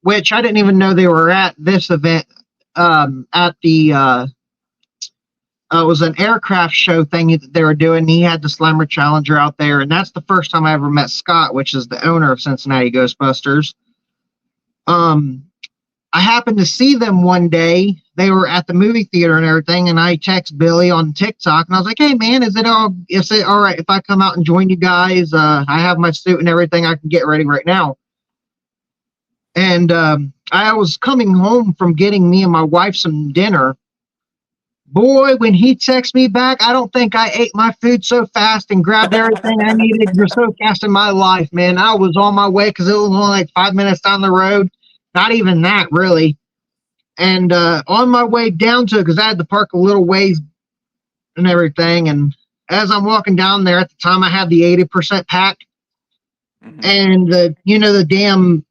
which I didn't even know they were at this event at the it was an aircraft show thing that they were doing. He had the Slimer Challenger out there, and that's the first time I ever met Scott, which is the owner of Cincinnati Ghostbusters. I happened to see them one day. They were at the movie theater and everything, and I text Billy on TikTok, and I was like, "Hey, man, is it all right if I come out and join you guys? I have my suit and everything. I can get ready right now." And I was coming home from getting me and my wife some dinner. Boy, when he texted me back, I don't think I ate my food so fast and grabbed everything I needed so fast in my life, man. I was on my way because it was only like 5 minutes down the road. Not even that, really. And on my way down to it, because I had to park a little ways and everything. And as I'm walking down there, at the time I had the 80% pack. Mhm. And the damn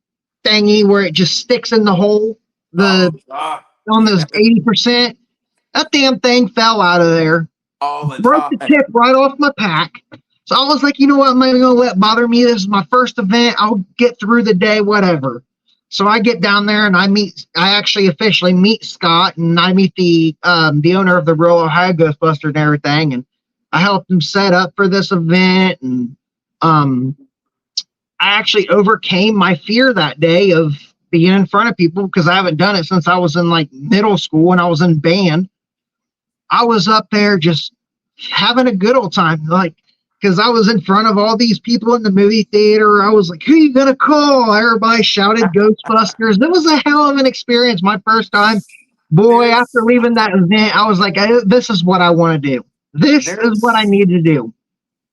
thingy where it just sticks in the hole, on those 80%. That damn thing fell out of there, all the broke time. the tip right off my pack. So I was like, you know what? I'm not even going to let it bother me. This is my first event. I'll get through the day, whatever. So I get down there and I actually officially meet Scott, and I meet the owner of the Real Ohio Ghostbuster and everything. And I helped him set up for this event. And I actually overcame my fear that day of being in front of people because I haven't done it since I was in like middle school and I was in band. I was up there just having a good old time. Like because I was in front of all these people in the movie theater. I was like, who you going to call? Everybody shouted Ghostbusters. It was a hell of an experience. My first time. Boy, after leaving that event, I was like, this is what I want to do. This is what I need to do.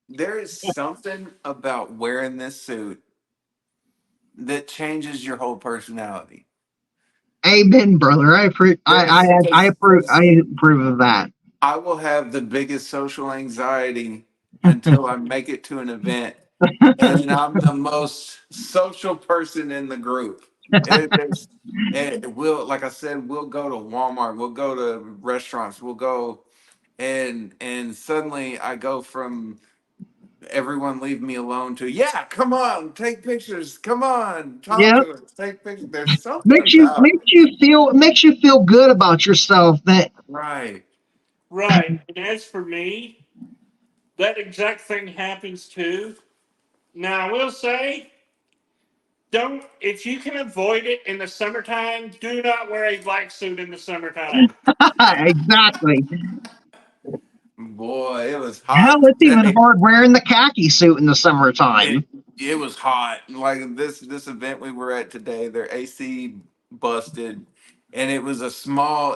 There is something about wearing this suit that changes your whole personality. Amen, brother. I approve. I approve of that. I will have the biggest social anxiety until I make it to an event, and then I'm the most social person in the group. And we'll, like I said, we'll go to Walmart, we'll go to restaurants, we'll go, and suddenly I go from everyone leave me alone to, yeah, come on, take pictures, come on, talk Yeah, to us, take pictures. There's something about makes you feel good about yourself. That right. Right. And as for me, that exact thing happens too. Now, I will say, don't, if you can avoid it in the summertime, do not wear a black suit in the summertime. exactly. Boy, it was Hell, hot it's even today. hard wearing the khaki suit in the summertime. It was hot. Like this event we were at today, their AC busted, and it was a small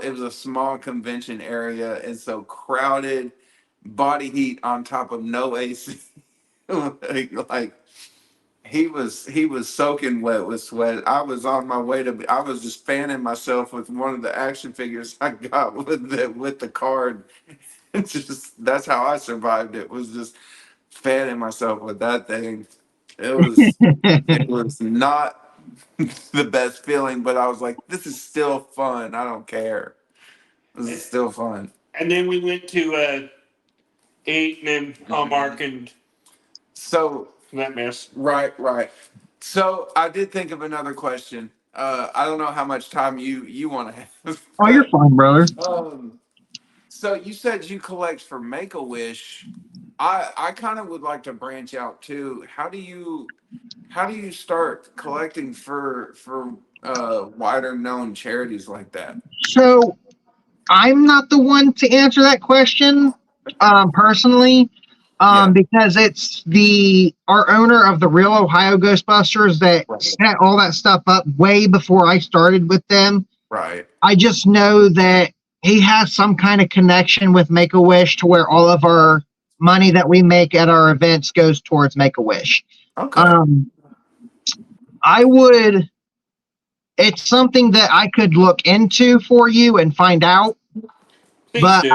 convention area, and so crowded, body heat on top of no AC. like he was soaking wet with sweat. I was on my way to. I was just fanning myself with one of the action figures I got with the card. It's just that's how I survived it. Was just fanning myself with that thing. It was not the best feeling, but I was like, this is still fun. I don't care. This is still fun. And then we went to eat and then Hallmark and So that mess. right. So I did think of another question. I don't know how much time you want to have, Oh, you're but fine, brother. so you said you collect for Make a Wish. I kind of would like to branch out too. How do you start collecting for wider known charities like that? So I'm not the one to answer that question, personally, Yeah, because it's our owner of the Real Ohio Ghostbusters that right, set all that stuff up way before I started with them. right. I just know that he has some kind of connection with Make a Wish to where all of our money that we make at our events goes towards Make a Wish. Okay, Um, I would. It's something that I could look into for you and find out, Please but do.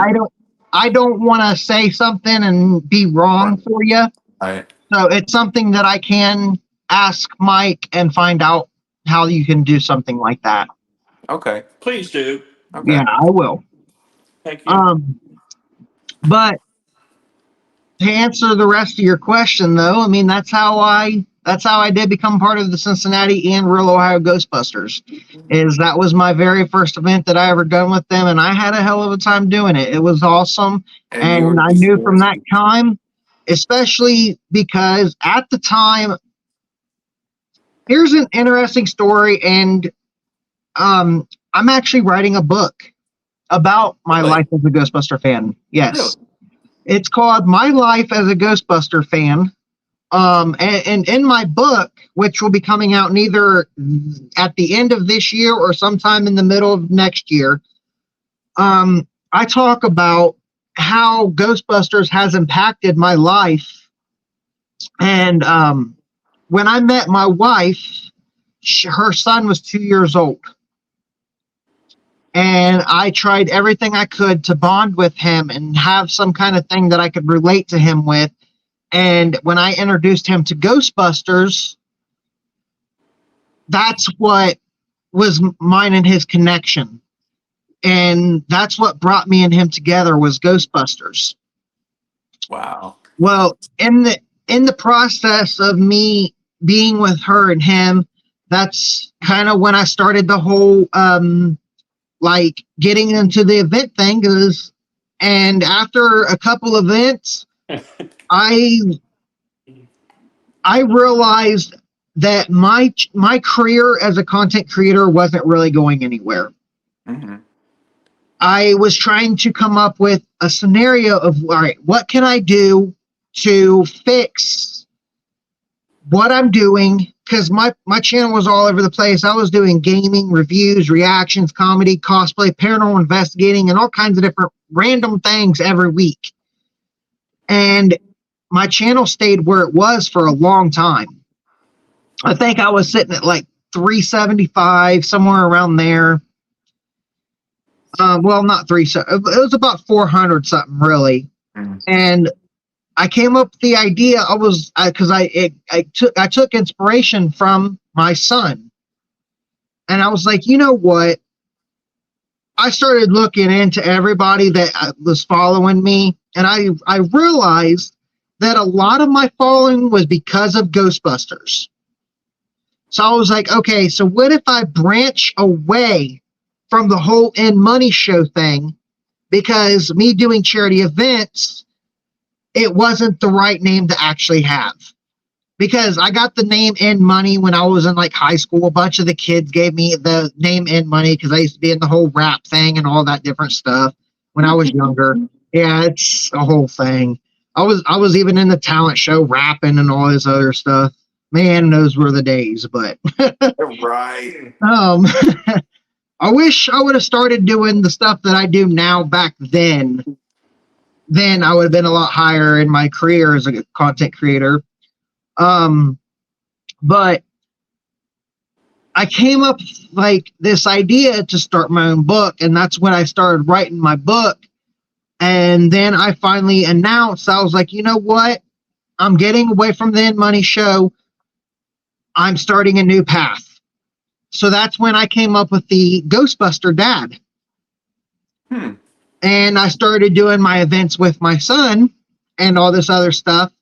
I don't want to say something and be wrong right, for you. right. So it's something that I can ask Mike and find out how you can do something like that. Okay, Please do. Yeah, okay. I will. Thank you. But to answer the rest of your question, though, I mean that's how I did become part of the Cincinnati and Rural Ohio Ghostbusters. Is that was my very first event that I ever done with them, and I had a hell of a time doing it. It was awesome, And you and were I just knew from that time, especially because at the time, here's an interesting story, and I'm actually writing a book about my really, life as a Ghostbuster fan. really. Yes, it's called My Life as a Ghostbuster Fan. And in my book, which will be coming out neither at the end of this year or sometime in the middle of next year, I talk about how Ghostbusters has impacted my life. And when I met my wife, her son was 2 years old. And I tried everything I could to bond with him and have some kind of thing that I could relate to him with. And when I introduced him to Ghostbusters, that's what was mine and his connection. And that's what brought me and him together was Ghostbusters. Wow. Well, in the process of me being with her and him, that's kind of when I started the whole like getting into the event thing and after a couple events, I realized that my career as a content creator wasn't really going anywhere. Hmm. I was trying to come up with a scenario of, all right, what can I do to fix what I'm doing, because my channel was all over the place. I was doing gaming, reviews, reactions, comedy, cosplay, paranormal investigating, and all kinds of different random things every week. And my channel stayed where it was for a long time. I think I was sitting at like 375, somewhere around there. Well, not three. So it was about 400 something, really. And I came up with the idea. I took inspiration from my son, and I was like, you know what? I started looking into everybody that was following me, and I realized that a lot of my following was because of Ghostbusters. So I was like, okay, so what if I branch away from the whole End Money show thing? Because me doing charity events, it wasn't the right name to actually have. Because I got the name End Money when I was in like high school. A bunch of the kids gave me the name End Money because I used to be in the whole rap thing and all that different stuff when I was younger. Yeah, it's a whole thing. I was even in the talent show rapping and all this other stuff. Man, those were the days. But Right. I wish I would have started doing the stuff that I do now back then. Then I would have been a lot higher in my career as a content creator. But I came up with like this idea to start my own book, and that's when I started writing my book. And then I finally announced, I was like, you know what? I'm getting away from the End Money show. I'm starting a new path. So that's when I came up with the Ghostbuster Dad. And I started doing my events with my son and all this other stuff.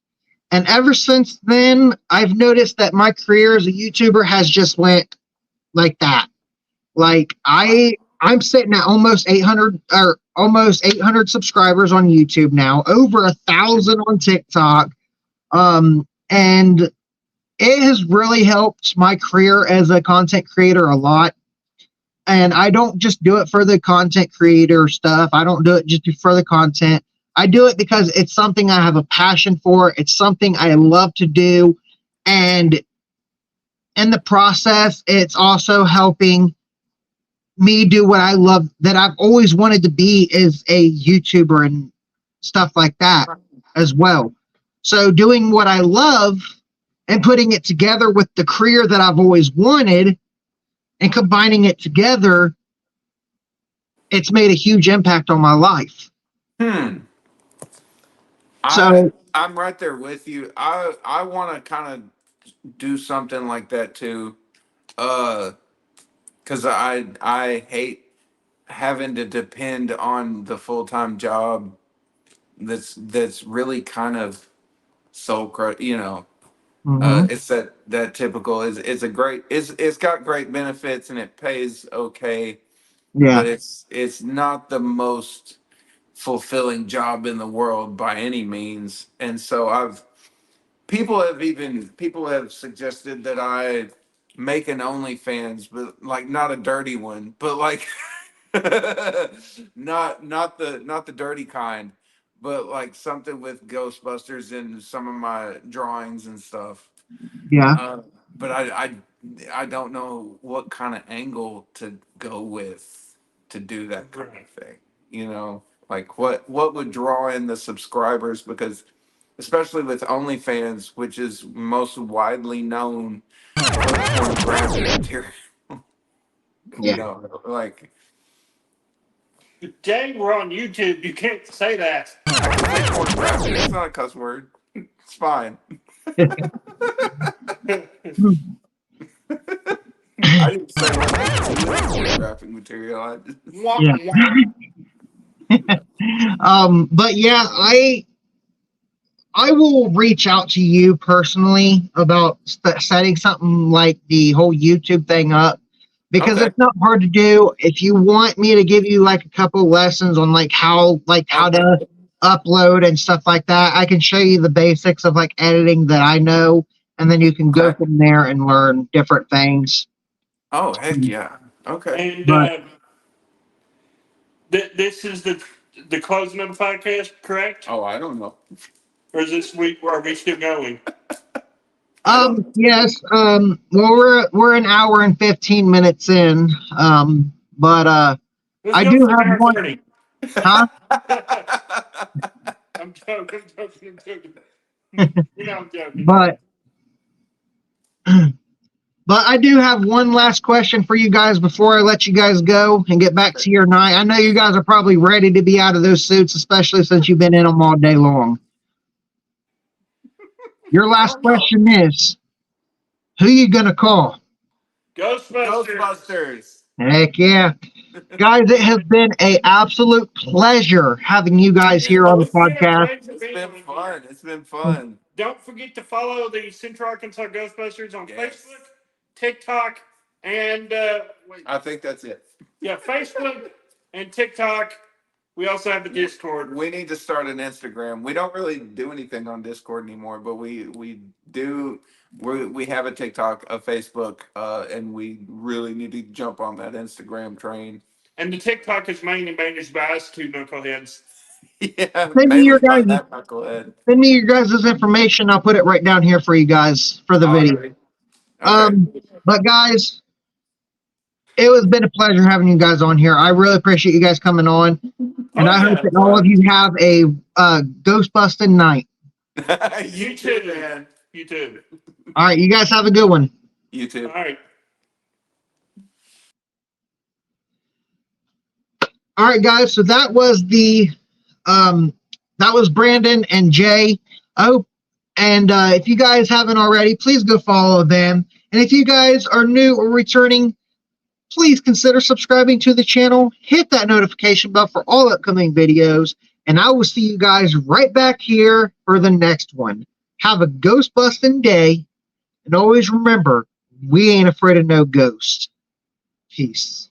And ever since then, I've noticed that my career as a YouTuber has just went like that. Like I'm sitting at almost 800 subscribers on YouTube now, over 1,000 on TikTok. And it has really helped my career as a content creator a lot. And I don't just do it for the content creator stuff. I don't do it just for the content. I do it because it's something I have a passion for. It's something I love to do. And in the process, it's also helping me do what I love, that I've always wanted to be, is a YouTuber and stuff like that as well. So doing what I love and putting it together with the career that I've always wanted and combining it together, it's made a huge impact on my life. So I'm right there with you. I want to kind of do something like that too, because I hate having to depend on the full-time job. That's really kind of you know. It's that typical. It's a great. It's got great benefits and it pays okay, yeah, but it's not the most fulfilling job in the world by any means. And so people have suggested that I make an OnlyFans, but like not a dirty one, but like not the dirty kind, but like something with Ghostbusters in some of my drawings and stuff. yeah, But I don't know what kind of angle to go with to do that kind of thing. You know, like what would draw in the subscribers, because especially with OnlyFans, which is most widely known for pornographic material. You yeah. know, like Jay, we're on YouTube. You can't say that. I can say pornographic. It's not a cuss word. It's fine. I didn't say pornographic material. I just, Wah, Yeah. wah. But yeah, I will reach out to you personally about setting something like the whole YouTube thing up, because okay. it's not hard to do. If you want me to give you like a couple lessons on like how to upload and stuff like that, I can show you the basics of like editing that I know, and then you can go Okay. from there and learn different things. Oh heck yeah. Okay. And But this is the closing of the podcast, correct? Oh, I don't know. Or is this week? Are we still going? Yes. Well, we're an hour and 15 minutes in. But Let's I go do for an have hour one. 30. Huh? I'm joking. I'm joking. You know I'm joking. But but I do have one last question for you guys before I let you guys go and get back to your night. I know you guys are probably ready to be out of those suits, especially since you've been in them all day long. Your last question is, who you gonna call? Ghostbusters. Heck yeah. Guys, it has been an absolute pleasure having you guys here on the It's been a podcast. pleasure It's being been on here. fun. It's been fun. Don't forget to follow the Central Arkansas Ghostbusters on Yes. Facebook, TikTok, and wait. I think that's it. Yeah, Facebook and TikTok. We also have the Discord. We need to start an Instagram. We don't really do anything on Discord anymore, but we do. We have a TikTok, a Facebook, and we really need to jump on that Instagram train. And the TikTok is mainly managed by us two knuckleheads. Yeah, Send me mainly your by guys' that knucklehead. send me your guys' information. I'll put it right down here for you guys for the video. Alright. Okay. But guys, it has been a pleasure having you guys on here. I really appreciate you guys coming on, and I hope that all of you have a Ghostbusting night. You too, man. You too. All right, you guys have a good one. You too. All right. All right, guys. So that was Brandon and Jay. Oh, and if you guys haven't already, please go follow them. And if you guys are new or returning, please consider subscribing to the channel. Hit that notification bell for all upcoming videos. And I will see you guys right back here for the next one. Have a ghost-busting day. And always remember, we ain't afraid of no ghosts. Peace.